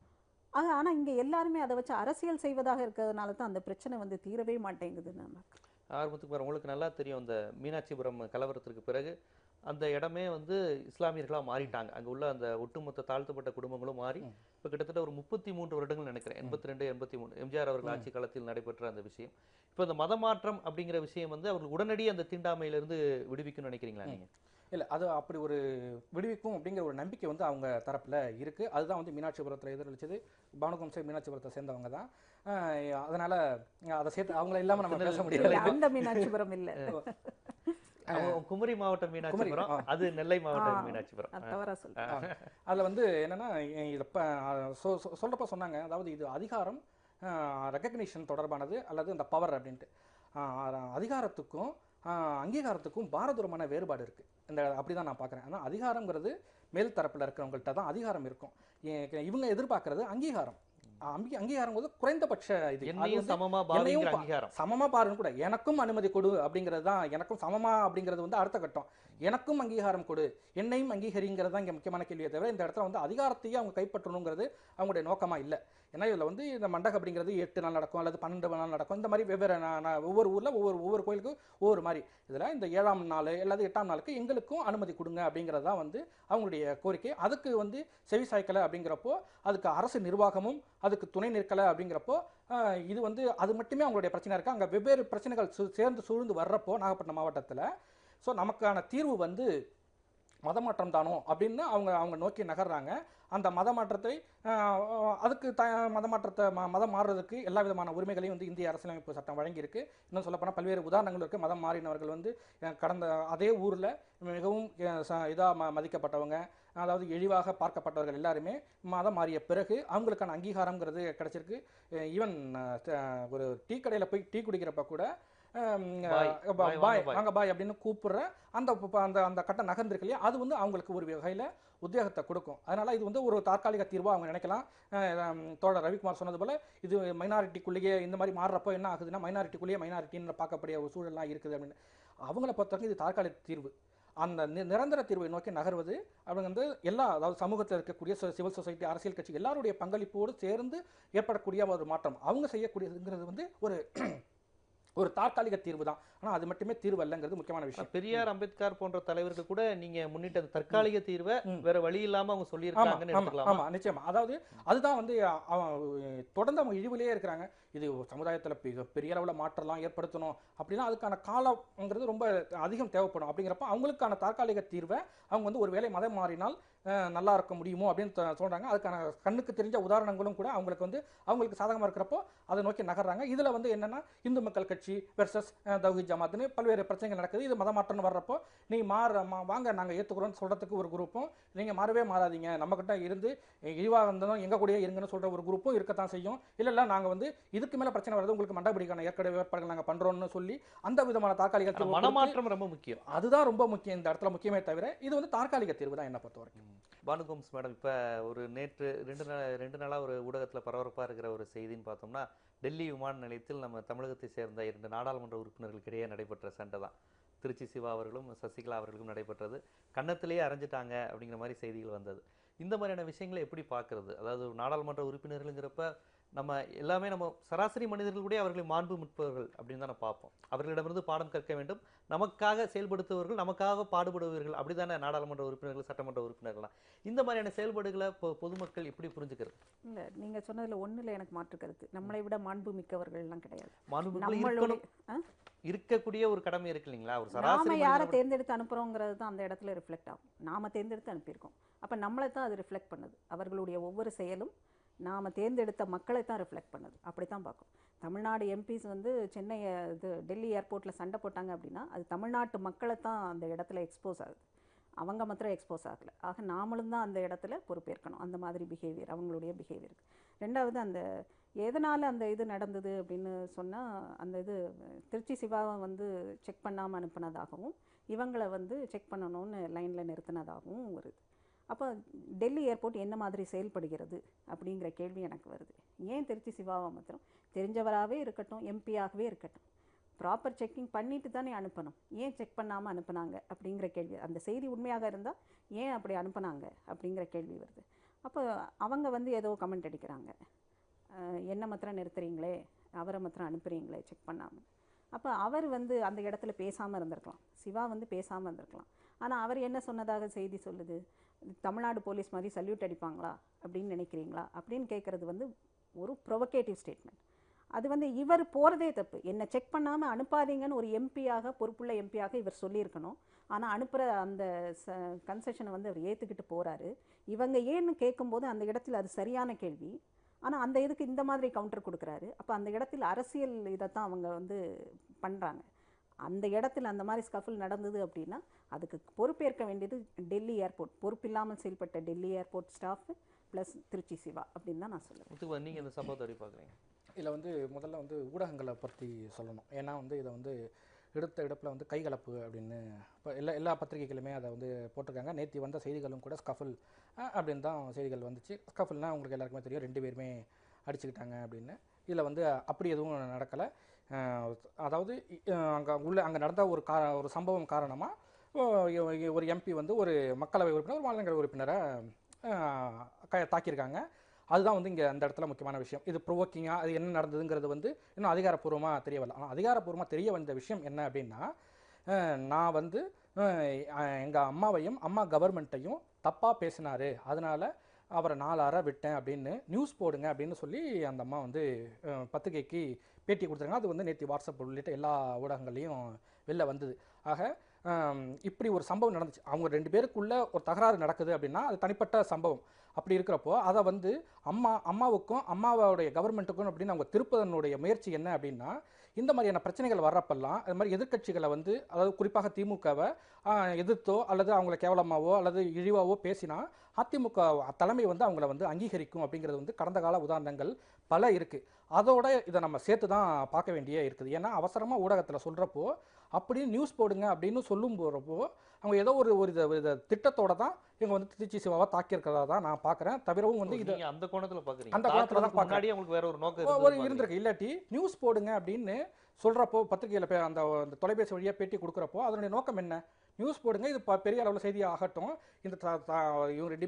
ஆனால் இங்கே எல்லாருமே அதை வச்சு அரசியல் செய்வதாக இருக்கிறதுனால தான் அந்த பிரச்சனை வந்து தீரவே மாட்டேங்குது. நமக்கு ஆர்வத்துக்கு உங்களுக்கு நல்லா தெரியும், இந்த மீனாட்சிபுரம் கலவரத்திற்கு பிறகு அந்த இடமே வந்து இஸ்லாமியர்களாக மாறிட்டாங்க. அங்கே உள்ள அந்த ஒட்டுமொத்த தாழ்த்தப்பட்ட குடும்பங்களும் மாறி இப்போ கிட்டத்தட்ட ஒரு 33 வருடங்கள் நினைக்கிறேன், 82 83 எம்ஜிஆர் அவர்கள் ஆட்சி காலத்தில் நடைபெற்ற அந்த விஷயம். இப்போ இந்த மதமாற்றம் அப்படிங்கிற விஷயம் வந்து அவர்கள் உடனடியே அந்த தீண்டாமையிலிருந்து விடுவிக்கும்னு நினைக்கிறீங்களா நீங்கள்? இல்லை, அது அப்படி ஒரு விடுவிக்கும் அப்படிங்கிற ஒரு நம்பிக்கை வந்து அவங்க தரப்பில் இருக்குது. அதுதான் வந்து மீனாட்சிபுரத்தில் எதிரொலிச்சது. பானுகம்சை மீனாட்சிபுரத்தை சேர்ந்தவங்க தான். அதனால் அதை சேர்த்து அவங்கள இல்லாமல் நம்ம பேச முடியாது. அந்த மீனாட்சிபுரம் இல்லை, குமரி மாவட்டம் மீனாட்சிபுரம், அது நெல்லை மாவட்டம் மீனாட்சிபுரம். அதில் வந்து என்னென்னா இதை சொல்கிறப்ப சொன்னாங்க, அதாவது இது அதிகாரம் ரெக்கக்னிஷன் தொடர்பானது அல்லது இந்த பவர் அப்படின்ட்டு. அதிகாரத்துக்கும் அங்கீகாரத்துக்கும் பாரதூரமான வேறுபாடு இருக்குது. இந்த அப்படி தான் நான் பார்க்குறேன். ஆனால் அதிகாரங்கிறது மேல் தரப்பில் இருக்கிறவங்கள்ட்ட தான் அதிகாரம் இருக்கும். இவங்க எதிர்பார்க்கறது அங்கீகாரம். அங்கீகாரங்கிறது குறைந்தபட்ச இது. சமமா பாருன்னு கூட எனக்கும் அனுமதி கொடு அப்படிங்கிறது தான். எனக்கும் சமமா அப்படிங்கிறது வந்து அடுத்த கட்டம். எனக்கும் அங்கீகாரம் கொடு, என்னையும் அங்கீகரிங்கிறது தான் இங்கே முக்கியமான கேள்வியை தவிர இந்த இடத்துல வந்து அதிகாரத்தையே அவங்க கைப்பற்றணுங்கிறது அவங்களுடைய நோக்கமாக இல்லை. ஏன்னா இதில் வந்து இந்த மண்டகம் அப்படிங்கிறது 8 நாள் நடக்கும் அல்லது 12 நாள் நடக்கும். இந்த மாதிரி வெவ்வேறு ஒவ்வொரு ஊரில் ஒவ்வொரு கோயிலுக்கும் ஒவ்வொரு மாதிரி. இதில் இந்த 7ஆம் நாள் அல்லது 8ஆம் நாளுக்கு எங்களுக்கும் அனுமதி கொடுங்க அப்படிங்கிறது தான் வந்து அவங்களுடைய கோரிக்கை. அதுக்கு வந்து செவி சாய்க்கலை அப்படிங்கிறப்போ, அதுக்கு அரசு நிர்வாகமும் அதுக்கு துணை நிற்கலை அப்படிங்கிறப்போ, இது வந்து அது மட்டுமே அவங்களுடைய பிரச்சனை இருக்குது. அங்கே வெவ்வேறு பிரச்சனைகள் சேர்ந்து சூழ்ந்து வர்றப்போ நாகப்பட்டினம் மாவட்டத்தில் ஸோ நமக்கான தீர்வு வந்து மதமாற்றம் தானோ அப்படின்னு அவங்க நோக்கி நகர்றாங்க. அந்த மதமாற்றத்தை அதுக்கு மதமாற்றத்தை மதம் மாறுறதுக்கு எல்லா விதமான உரிமைகளையும் வந்து இந்திய அரசியலமைப்பு சட்டம் வழங்கியிருக்கு. இன்னும் சொல்லப்போனால் பல்வேறு உதாரணங்கள் இருக்குது. மதம் மாறினவர்கள் வந்து கடந்த அதே ஊரில் மிகவும் இதாக மதிக்கப்பட்டவங்க, அதாவது இழிவாக பார்க்கப்பட்டவர்கள் எல்லாருமே மதம் மாறிய பிறகு அவங்களுக்கான அங்கீகாரங்கிறது கிடச்சிருக்கு. ஈவன் ஒரு டீ கடையில் போய் டீ குடிக்கிறப்ப கூட பாய் வாங்க பாய் அப்படின்னு கூப்பிடுற அந்த அந்த கட்டம் நகர்ந்திருக்கு இல்லையா, அது வந்து அவங்களுக்கு ஒரு வகையில் உத்வேகத்தை கொடுக்கும். அதனால இது வந்து ஒரு தற்காலிக தீர்வாக அவங்க நினைக்கலாம். தோழர் ரவிக்குமார் சொன்னது போல இது மைனாரிட்டிக்குள்ளேயே இந்த மாதிரி மாறுறப்போ என்ன ஆகுதுன்னா மைனாரிட்டிக்குள்ளேயே மைனாரிட்டின்னு பார்க்கக்கூடிய ஒரு சூழல்லாம் இருக்குது அப்படின்னு அவங்கள பொறுத்தவரைக்கும் இது தற்காலிக தீர்வு. அந்த நிரந்தர தீர்வை நோக்கி நகர்வது அவங்க வந்து அதாவது சமூகத்தில் இருக்கக்கூடிய சிவில் சொசைட்டி, அரசியல் கட்சி எல்லாருடைய பங்களிப்போடு சேர்ந்து ஏற்படக்கூடிய ஒரு மாற்றம் அவங்க செய்யக்கூடியதுங்கிறது வந்து ஒரு தற்காலிக தீர்வு தான். ஆனால் அது மட்டுமே தீர்வு அல்லங்கிறது முக்கியமான விஷயம். பெரியார், அம்பேத்கர் போன்ற தலைவர்கள் கூட நீங்க முன்னிட்ட தற்காலிக தீர்வை வேற வழி இல்லாம அவங்க சொல்லியிருக்காங்கன்னு எடுத்துக்கலாம். ஆமா, நிச்சயமா. அதாவது அதுதான் வந்து தொடர்ந்து அவங்க இழிவிலேயே இருக்கிறாங்க. இது சமுதாயத்தில் பெரிய அளவில் மாற்றலாம் ஏற்படுத்தணும் அப்படின்னா அதுக்கான காலங்கிறது ரொம்ப அதிகம் தேவைப்படும். அப்படிங்கிறப்ப அவங்களுக்கான தற்காலிக தீர்வை அவங்க வந்து ஒரு வேளை மதம் மாறினால் நல்லா இருக்க முடியுமோ அப்படின்னு சொல்கிறாங்க. அதுக்கான கண்ணுக்கு தெரிஞ்ச உதாரணங்களும் கூட அவங்களுக்கு வந்து அவங்களுக்கு சாதகமாக இருக்கிறப்போ அதை நோக்கி நகர்றாங்க. இதில் வந்து என்னென்னா இந்து மக்கள் கட்சி வெர்சஸ் தௌஹீத் ஜமாத்னு பல்வேறு பிரச்சனைகள் நடக்குது. இது மதமாற்றம்னு வர்றப்போ நீ வாங்க நாங்கள் ஏற்றுக்கிறோன்னு சொல்கிறதுக்கு ஒரு குரூப்பும், நீங்கள் மாறவே மாறாதீங்க நம்மக்கிட்ட இருந்து இழிவாக இருந்ததும் எங்கள் கூடயே இருங்கன்னு சொல்கிற ஒரு குரூப்பும் இருக்கத்தான் செய்யும். இல்லை நாங்கள் வந்து இதுக்கு மேலே பிரச்சனை வருது, உங்களுக்கு மண்டபடிக்கான ஏற்கனவே ஏற்பாடுகள் நாங்கள் பண்ணுறோன்னு சொல்லி அந்த விதமான தற்காலிக மனமாற்றம் ரொம்ப முக்கியம். அதுதான் ரொம்ப முக்கியம் இந்த இடத்துல முக்கியமே தவிர இது வந்து தற்காலிக தீர்வு தான் என்ன பொறுத்த வரைக்கும். பானுகோம்ஸ் மேடம், இப்போ ஒரு நேற்று 2 நாளாக ஒரு ஊடகத்தில் பரபரப்பாக இருக்கிற ஒரு செய்தின்னு பார்த்தோம்னா, டெல்லி விமான நிலையத்தில் நம்ம தமிழகத்தை சேர்ந்த 2 நாடாளுமன்ற உறுப்பினர்களுக்கு இடையே நடைபெற்ற சண்டை தான். திருச்சி சிவா அவர்களும் சசிகலா அவர்களும் நடைபெற்றது. கன்னத்திலேயே அரைஞ்சிட்டாங்க அப்படிங்கிற மாதிரி செய்திகள் வந்தது. இந்த மாதிரியான விஷயங்களை எப்படி பார்க்கறது? அதாவது நாடாளுமன்ற உறுப்பினர்களுங்கிறப்ப நம்ம எல்லாமே நம்ம சராசரி மனிதர்கள் கூட அவர்களை மாண்பு முற்பவர்கள் அப்படின்னு தானே பார்ப்போம். அவர்களிடமிருந்து பாடம் கற்க வேண்டும், நமக்காக செயல்படுத்துவர்கள், நமக்காக பாடுபடுவர்கள், அப்படி தானே நாடாளுமன்ற உறுப்பினர்கள், சட்டமன்ற உறுப்பினர்கள்லாம். இந்த மாதிரியான செயல்பாடுகளை பொதுமக்கள் எப்படி புரிஞ்சுக்கிறது? இல்லை, நீங்கள் சொன்னதில் ஒன்றில் எனக்கு மாற்று கருத்து. நம்மளை விட மாண்பு மிக்கவர்கள்லாம் கிடையாது. மாண்பு இருக்கக்கூடிய ஒரு கடமை இருக்கு இல்லைங்களா? ஒரு சராசரி யாரை தேர்ந்தெடுத்து அனுப்புகிறோங்கிறது தான் அந்த இடத்துல ரிஃப்ளெக்ட் ஆகும். நாம் தேர்ந்தெடுத்து அனுப்பியிருக்கோம், அப்போ நம்மளை தான் அது ரிஃப்ளெக்ட் பண்ணுது. அவர்களுடைய ஒவ்வொரு செயலும் நாம் தேர்ந்தெடுத்த மக்களை தான் ரிஃப்ளெக்ட் பண்ணுது. அப்படி தான் பார்க்கும். தமிழ்நாடு எம்பிஸ் வந்து டெல்லி ஏர்போர்ட்டில் சண்டை போட்டாங்க அப்படின்னா அது தமிழ்நாட்டு மக்களை தான் அந்த இடத்துல எக்ஸ்போஸ் ஆகுது. அவங்க மாத்திரம் எக்ஸ்போஸ் ஆகலை. ஆக நாமளும் தான் அந்த இடத்துல பொறுப்பேற்கணும், அந்த மாதிரி பிஹேவியர் அவங்களுடைய பிஹேவியருக்கு. ரெண்டாவது, அந்த எதனால் அந்த இது நடந்தது அப்படின்னு சொன்னால், அந்த இது திருச்சி சிவாவை வந்து செக் பண்ணாமல் அனுப்புனதாகவும் இவங்களை வந்து செக் பண்ணணும்னு லைனில் நிறுத்தினதாகவும் வருது. அப்போ டெல்லி ஏர்போர்ட் என்ன மாதிரி செயல்படுகிறது அப்படிங்கிற கேள்வி எனக்கு வருது. ஏன் திருச்சி சிவாவை மாத்திரம், தெரிஞ்சவராகவே இருக்கட்டும், எம்பியாகவே இருக்கட்டும், ப்ராப்பர் செக்கிங் பண்ணிட்டு தானே அனுப்பணும், ஏன் செக் பண்ணாமல் அனுப்புனாங்க அப்படிங்கிற கேள்வி. அந்த செய்தி உண்மையாக இருந்தால் ஏன் அப்படி அனுப்புனாங்க அப்படிங்கிற கேள்வி வருது. அப்போ அவங்க வந்து ஏதோ கமெண்ட் அடிக்கிறாங்க, என்ன மாத்திரம் நிறுத்துறீங்களே, அவரை மாத்திரம் அனுப்புகிறீங்களே செக் பண்ணாமல். அப்போ அவர் வந்து அந்த இடத்துல பேசாமல் இருந்திருக்கலாம், சிவா வந்து பேசாமல் இருந்திருக்கலாம். ஆனால் அவர் என்ன சொன்னதாக செய்தி சொல்லுது, தமிழ்நாடு போலீஸ் மாதிரி சல்யூட் அடிப்பாங்களா அப்படின்னு நினைக்கிறீங்களா அப்படின்னு கேட்குறது வந்து ஒரு ப்ரொவகேட்டிவ் ஸ்டேட்மெண்ட். அது வந்து இவர் போகிறதே தப்பு. என்னை செக் பண்ணாமல் அனுப்பாதீங்கன்னு ஒரு எம்பியாக, பொறுப்புள்ள எம்பியாக இவர் சொல்லியிருக்கணும். ஆனால் அனுப்புகிற அந்த கன்செஷனை வந்து அவர் ஏற்றுக்கிட்டு போகிறாரு. இவங்க ஏன்னு கேட்கும்போது அந்த இடத்துல அது சரியான கேள்வி. ஆனால் அந்த இதுக்கு இந்த மாதிரி கவுண்டர் கொடுக்குறாரு. அப்போ அந்த இடத்துல அரசியல் இதைத்தான் அவங்க வந்து பண்ணுறாங்க. அந்த இடத்துல அந்த மாதிரி ஸ்கஃபில் நடந்தது அப்படின்னா அதுக்கு பொறுப்பேற்க வேண்டியது டெல்லி ஏர்போர்ட், பொறுப்பில்லாமல் செயல்பட்ட Delhi airport staff plus Tiruchi Siva அப்படின்னு தான் நான் சொல்லுவேன். நீங்கள் இந்த சம்பவத்தை எப்படி பார்க்குறீங்க? இதில் வந்து முதல்ல வந்து ஊடகங்களை பற்றி சொல்லணும். ஏன்னா வந்து இதை வந்து எடுத்த இடத்துல வந்து கைகலப்பு அப்படின்னு இப்போ எல்லா பத்திரிகைகளுமே அதை வந்து போட்டிருக்காங்க. நேற்று வந்த செய்திகளும் கூட ஸ்கஃபில் அப்படின்னு தான் செய்திகள் வந்துச்சு. ஸ்கஃபில்னால் உங்களுக்கு எல்லாருக்குமே தெரியும், 2 பேருமே அடிச்சுக்கிட்டாங்க அப்படின்னு. இதில் வந்து அப்படி எதுவும் நடக்கலை. அதாவது அங்கே நடந்த ஒரு சம்பவம் காரணமாக ஒரு எம்பி வந்து ஒரு மக்களவை உறுப்பினர், ஒரு மாநிலங்களவை உறுப்பினரை தாக்கியிருக்காங்க. அதுதான் வந்து இங்கே அந்த இடத்துல முக்கியமான விஷயம். இது ப்ரொவோக்கிங்காக அது என்ன நடந்ததுங்கிறது வந்து இன்னும் அதிகாரப்பூர்வமாக தெரிய வரல. ஆனால் அதிகாரப்பூர்வமாக தெரிய வந்த விஷயம் என்ன அப்படின்னா, நான் வந்து எங்கள் அம்மாவையும் அம்மா கவர்மெண்ட்டையும் தப்பாக பேசினார், அதனால் அவரை 4 அறை விட்டேன் அப்படின்னு நியூஸ் போடுங்க அப்படின்னு சொல்லி அந்த அம்மா வந்து பத்திரிகைக்கு பேட்டி கொடுத்துருங்க. அது வந்து நேற்று வாட்ஸ்அப் உள்ளிட்ட எல்லா ஊடகங்கள்லையும் வெளில வந்தது. ஆக இப்படி ஒரு சம்பவம் நடந்துச்சு. அவங்க 2 பேருக்குள்ள ஒரு தகராறு நடக்குது அப்படின்னா அது தனிப்பட்ட சம்பவம். அப்படி இருக்கிறப்போ அதை வந்து அம்மாவுக்கும் அம்மாவோடைய கவர்மெண்ட்டுக்கும் அப்படின்னு அவங்க திருப்பதனுடைய முயற்சி என்ன அப்படின்னா, இந்த மாதிரியான பிரச்சனைகள் வர்றப்பெல்லாம் அது மாதிரி எதிர்க்கட்சிகளை வந்து, அதாவது குறிப்பாக திமுகவை எதிர்த்தோ அல்லது அவங்கள கேவலமாவோ அல்லது இழிவாவோ பேசினா அதிமுக தலைமை வந்து அவங்கள வந்து அங்கீகரிக்கும் அப்படிங்கிறது வந்து கடந்த கால உதாரணங்கள் பல இருக்குது. அதோட இதை நம்ம சேர்த்து தான் பார்க்க வேண்டிய இருக்குது. ஏன்னா அவசரமாக ஊடகத்தில் சொல்கிறப்போ அப்படின்னு நியூஸ் போடுங்க அப்படின்னு சொல்லும் போகிறப்போ அவங்க ஏதோ ஒரு திட்டத்தோட தான் இவங்க வந்து திருச்சி சிவாவை தாக்கியிருக்கிறதா தான் நான் பார்க்குறேன். தவிரவும் வந்து இது அந்த கோணத்தில் பார்க்குறீங்க, அந்த கோணத்தில் தான் பார்க்குறேன். அவங்களுக்கு வேற ஒரு நோக்கம் இருந்திருக்கு. இல்லாட்டி நியூஸ் போடுங்க அப்படின்னு சொல்கிறப்போ பத்திரிகையில் அந்த தொலைபேசி வழியாக பேட்டி கொடுக்குறப்போ அதனுடைய நோக்கம் என்ன? நியூஸ் போடுங்க, இது பெரிய அளவில் செய்தி ஆகட்டும், இந்த இவங்க 2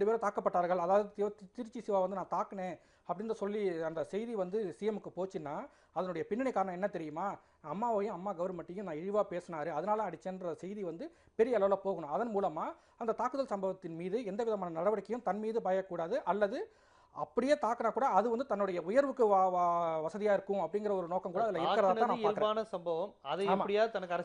பேரும் தாக்கப்பட்டார்கள், அதாவது திருச்சி சிவா வந்து நான் தாக்குனேன் அப்படின்னு சொல்லி அந்த செய்தி வந்து சிஎம்க்கு போச்சுன்னா அதனுடைய பின்னணி காரணம் என்ன தெரியுமா? அம்மாவையும் அம்மா கவர்மெண்ட்டையும் நான் இழிவாக பேசினாரு, அதனால அடிச்சேன்ற செய்தி வந்து பெரிய அளவில் போகணும். அதன் மூலமாக அந்த தாக்குதல் சம்பவத்தின் மீது எந்த விதமான நடவடிக்கையும் தன் மீது பயக்கூடாது, அல்லது அப்படியே தாக்குனா கூட அது வந்து தன்னுடைய உயர்வுக்கு வசதியா இருக்கும் அப்படிங்கிற ஒரு நோக்கம் கூட அதுல இருக்கிறதா நான் பார்க்கிறேன். சம்பவம்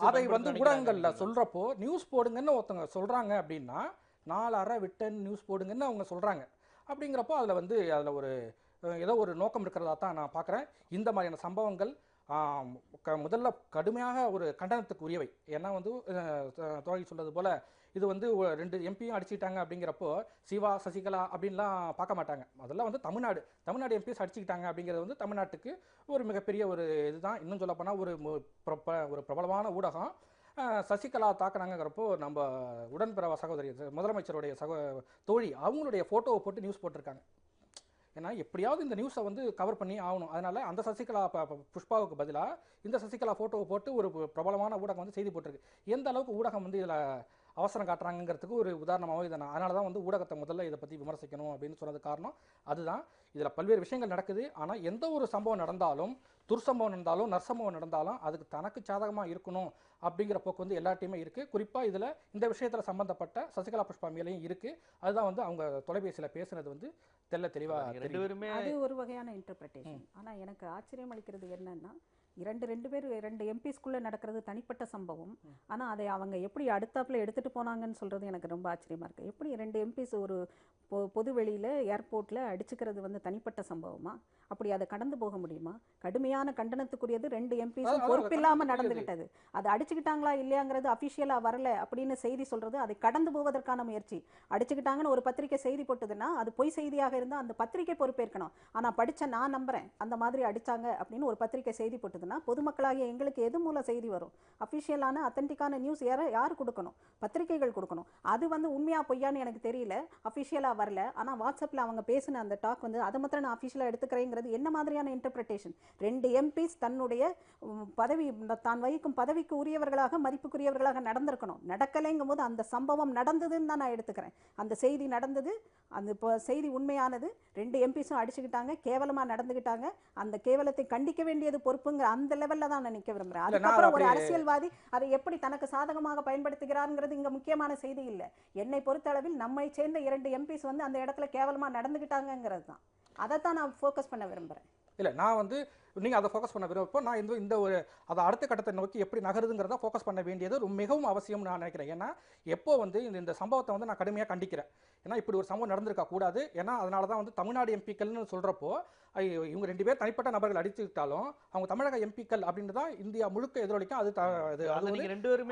அதை வந்து ஊடகங்கள்ல சொல்றப்போ நியூஸ் போடுங்கன்னு ஒருத்தவங்க சொல்றாங்க அப்படின்னா 4 அறை விட்டேன்னு நியூஸ் போடுங்கன்னு அவங்க சொல்றாங்க. அப்படிங்கிறப்போ அதில் வந்து அதில் ஒரு ஏதோ ஒரு நோக்கம் இருக்கிறதா தான் நான் பார்க்குறேன். இந்த மாதிரியான சம்பவங்கள் முதல்ல கடுமையாக ஒரு கண்டனத்துக்கு உரியவை. ஏன்னா வந்து தோழி சொல்றது போல இது வந்து 2 எம்பியும் அடிச்சுக்கிட்டாங்க அப்படிங்கிறப்போ சிவா சசிகலா அப்படின்லாம் பார்க்க மாட்டாங்க. முதல்ல வந்து தமிழ்நாடு எம்பிஸ் அடிச்சுக்கிட்டாங்க அப்படிங்கிறது வந்து தமிழ்நாட்டுக்கு ஒரு மிகப்பெரிய ஒரு இதுதான். இன்னும் சொல்ல போனால் ஒரு பிரபலமான ஊடகம் சசிகலா தாக்குனாங்கிறப்போ நம்ம உடன்பிறவா சகோதரி முதலமைச்சருடைய தோழி அவங்களுடைய ஃபோட்டோவை போட்டு நியூஸ் போட்டிருக்காங்க. ஏன்னா எப்படியாவது இந்த நியூஸை வந்து கவர் பண்ணி ஆகணும். அதனால் அந்த சசிகலா புஷ்பாவுக்கு பதிலாக இந்த சசிகலா ஃபோட்டோவை போட்டு ஒரு பிரபலமான ஊடகம் வந்து செய்தி போட்டிருக்கு. எந்த அளவுக்கு ஊடகம் வந்து இதில் அவசரம் காட்டுறாங்கிறதுக்கு ஒரு உதாரணமாகவும் இதை அதனால தான் வந்து ஊடகத்தை முதல்ல இதை பற்றி விமர்சிக்கணும் அப்படின்னு சொன்னது காரணம் அதுதான். இதில் பல்வேறு விஷயங்கள் நடக்குது. ஆனால் எந்த ஒரு சம்பவம் நடந்தாலும், துர்சம்பவம் நடந்தாலும், நற்சம்பவம் நடந்தாலும் அதுக்கு தனக்கு சாதகமாக இருக்கணும் அப்படிங்கிற போக்கு வந்து எல்லாத்தையுமே இருக்குது. குறிப்பாக இதில் இந்த விஷயத்தில் சம்மந்தப்பட்ட சசிகலா புஷ்பா மேலேயும் இருக்குது. அதுதான் வந்து அவங்க தொலைபேசியில் பேசுனது வந்து தெளிவாக அது ஒரு வகையான இன்டர்பிரிட்டேஷன். ஆனால் எனக்கு ஆச்சரியம் அளிக்கிறது என்னன்னா, ரெண்டு பேர் 2 எம்பிஸ்குள்ளே நடக்கிறது தனிப்பட்ட சம்பவம். ஆனால் அதை அவங்க எப்படி அடுத்தாப்புல எடுத்துகிட்டு போனாங்கன்னு சொல்கிறது எனக்கு ரொம்ப ஆச்சரியமாக இருக்குது. எப்படி 2 எம்பிஸ் ஒரு பொது வெளியில் ஏர்போர்ட்டில் அடிச்சுக்கிறது வந்து தனிப்பட்ட சம்பவமா? அப்படி அதை கடந்து போக முடியுமா? கடுமையான கண்டனத்துக்குரியது 2 எம்பிஸும் பொறுப்பில்லாமல் நடந்துக்கிட்டது. அது அடிச்சுக்கிட்டாங்களா இல்லையாங்கிறது அஃபிஷியலாக வரல அப்படின்னு செய்தி சொல்கிறது அதை கடந்து போவதற்கான முயற்சி. அடிச்சுக்கிட்டாங்கன்னு ஒரு பத்திரிக்கை செய்தி போட்டதுன்னா அது பொய் செய்தியாக இருந்தால் அந்த பத்திரிக்கை பொறுப்பேற்கணும். ஆனால் படித்த நான் நம்புகிறேன் அந்த மாதிரி அடித்தாங்க அப்படின்னு ஒரு பத்திரிக்கை செய்தி போட்டதுன்னா பொதுமக்களாகிய எங்களுக்கு எது மூலம் செய்தி வரும்? அஃபிஷியலான அத்தன்டிக்கான நியூஸ் யார் கொடுக்கணும்? பத்திரிகைகள் கொடுக்கணும். அது வந்து உண்மையா பொய்யான்னு எனக்கு தெரியல, அஃபிஷியலாக வரல. ஆனால் வாட்ஸ்அப்பில் அவங்க பேசின அந்த டாக் வந்து அதை மாத்திரம் நான் அஃபிஷியலாக எடுத்துக்கிறேங்கிறது என்ன மாதிரியான இன்டர்பிரிட்டேஷன்? 2 எம்பிஸ் தன்னுடைய பதவி தான் வகிக்கும் பதவிக்கு உரியவர்களாக மதிப்புக்குரியவர்களாக நடந்திருக்கணும். நடக்கலைங்கும் போது அந்த சம்பவம் நடந்ததுன்னு தான் நான் எடுத்துக்கிறேன். அந்த செய்தி நடந்தது, அந்த செய்தி உண்மையானது. 2 எம்பிஸும் அடிச்சுக்கிட்டாங்க, கேவலமாக நடந்துக்கிட்டாங்க. அந்த கேவலத்தை கண்டிக்க வேண்டியது பொறுப்புங்கிற அந்த லெவலில் தான் நான் நிற்க விரும்புகிறேன். அதுக்கப்புறம் ஒரு அரசியல்வாதி அதை எப்படி தனக்கு சாதகமாக பயன்படுத்துகிறாருங்கிறது இங்கே முக்கியமான செய்தி இல்லை. என்னை பொறுத்தளவில் நம்மை சேர்ந்த 2 எம்பிஸ் வந்து அந்த இடத்துல கேவலமாக நடந்துக்கிட்டாங்கிறது தான். அதைத்தான் நான் ஃபோக்கஸ் பண்ண விரும்புகிறேன். இல்லை, நான் வந்து நீங்கள் அதை ஃபோக்கஸ் பண்ண விரும்பப்போ நான் இந்த ஒரு அதை அடுத்த கட்டத்தை நோக்கி எப்படி நகருதுங்கிறத ஃபோக்கஸ் பண்ண வேண்டியது மிகவும் அவசியம்னு நான் நினைக்கிறேன். ஏன்னா எப்போ வந்து இந்த சம்பவத்தை வந்து நான் கடுமையாக கண்டிக்கிறேன். ஏன்னா இப்படி ஒரு சம்பவம் நடந்திருக்க கூடாது. ஏன்னா அதனால தான் வந்து தமிழ்நாடு எம்பிக்கள்னு சொல்கிறப்போ இவங்க 2 பேர் தனிப்பட்ட நபர்கள் அடிச்சுக்கிட்டாலும் அவங்க தமிழக எம்பிக்கள் அப்படின்னு தான் இந்தியா முழுக்க எதிரொலிக்கும்.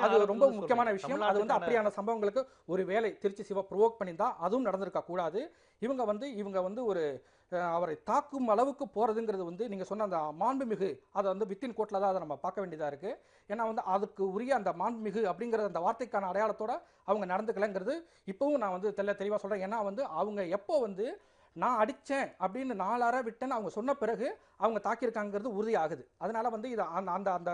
அது ரொம்ப முக்கியமான விஷயம். அது வந்து அப்படியான சம்பவங்களுக்கு ஒரு வேலை திருச்சி சிவா ப்ரோவோக் பண்ணியிருந்தா அதுவும் நடந்திருக்க கூடாது. இவங்க வந்து ஒரு அவரை தாக்கும் அளவுக்கு போகிறதுங்கிறது வந்து நீங்கள் சொன்ன அந்த மாண்புமிகு அதை வந்து வித்தின் கோட்டில் தான் அதை நம்ம பார்க்க வேண்டியதாக இருக்குது. ஏன்னா வந்து அதுக்கு உரிய அந்த மாண்புமிகு அப்படிங்கிற அந்த வார்த்தைக்கான அடையாளத்தோட அவங்க நடந்துக்கலைங்கிறது இப்போவும் நான் வந்து தெளிவாக சொல்கிறேன். ஏன்னா வந்து அவங்க எப்போ வந்து நான் அடித்தேன் அப்படின்னு 4 அறை விட்டேன்னு அவங்க சொன்ன பிறகு அவங்க தாக்கியிருக்காங்கிறது உறுதியாகுது. அதனால வந்து இது அந்த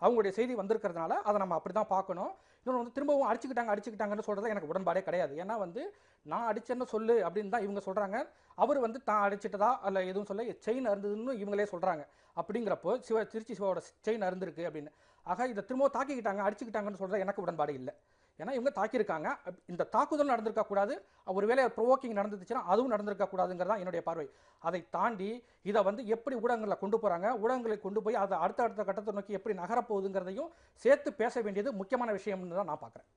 அவங்களுடைய செய்தி வந்திருக்கிறதுனால அதை நம்ம அப்படி தான் பார்க்கணும். இன்னொன்று வந்து திரும்பவும் அடிச்சுக்கிட்டாங்கன்னு சொல்கிறது எனக்கு உடன்பாடே கிடையாது. ஏன்னா வந்து நான் அடிச்சேன்னு சொல்லு அப்படின்னு தான் இவங்க சொல்கிறாங்க. அவர் வந்து தான் அடிச்சிட்டதா அல்ல எதுவும் சொல்ல செயின் அருந்ததுன்னு இவங்களே சொல்கிறாங்க. அப்படிங்கிறப்போ திருச்சி சிவாவோட செயின் அருந்திருக்கு அப்படின்னு. ஆக இதை திரும்பவும் அடிச்சுக்கிட்டாங்கன்னு சொல்கிறது எனக்கு உடன்பாடு இல்லை. ஏன்னா இவங்க தாக்கியிருக்காங்க. இந்த தாக்குதல் நடந்திருக்க கூடாது. ஒருவேளை ப்ரோவோக்கிங் நடந்துச்சுன்னா அதுவும் நடந்திருக்க கூடாதுங்கிறதான் என்னுடைய பார்வை. அதை தாண்டி இதை வந்து எப்படி ஊடகங்களில் கொண்டு போகிறாங்க, ஊடகங்களை கொண்டு போய் அதை அடுத்த கட்டத்தை நோக்கி எப்படி நகரப்போகுதுங்கிறதையும் சேர்த்து பேச வேண்டியது முக்கியமான விஷயம்னு தான் நான் பார்க்குறேன்.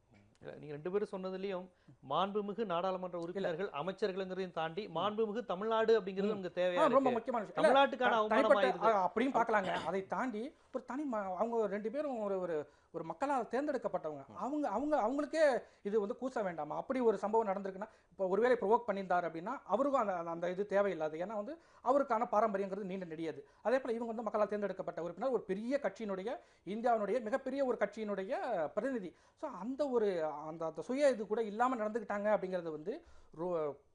நீங்க 2 பேரும் சொன்னதுலயும் மாண்புமிகு நாடாளுமன்ற உறுப்பினர்கள் அமைச்சர்கள்ங்கிறதையும் தாண்டி மாண்புமிகு தமிழ்நாடு அப்படிங்கிறது நமக்கு தேவையான ரொம்ப முக்கியமான விஷயம். தமிழ்நாட்டுக்கான அவமானமாயிருது அப்படியும் பார்க்கலாங்க. அதை தாண்டி ஒரு தனி அவங்க 2 பேரும் ஒரு மக்களால் தேர்ந்தெடுக்கப்பட்டவங்க. அவங்களுக்கே இது வந்து கூச வேண்டாமா? அப்படி ஒரு சம்பவம் நடந்திருக்குன்னா இப்போ ஒருவேளை ப்ரோவோக் பண்ணியிருந்தார் அப்படின்னா அவருக்கும் அந்த இது தேவையில்லாது. ஏன்னா வந்து அவருக்கான பாரம்பரியங்கிறது நீண்ட நெடியது. அதே போல் இவங்க வந்து மக்களால் தேர்ந்தெடுக்கப்பட்ட உறுப்பினர், ஒரு பெரிய கட்சியினுடைய, இந்தியாவினுடைய மிகப்பெரிய ஒரு கட்சியினுடைய பிரதிநிதி. ஸோ அந்த சுய இது கூட இல்லாமல் நடந்துக்கிட்டாங்க அப்படிங்கிறது வந்து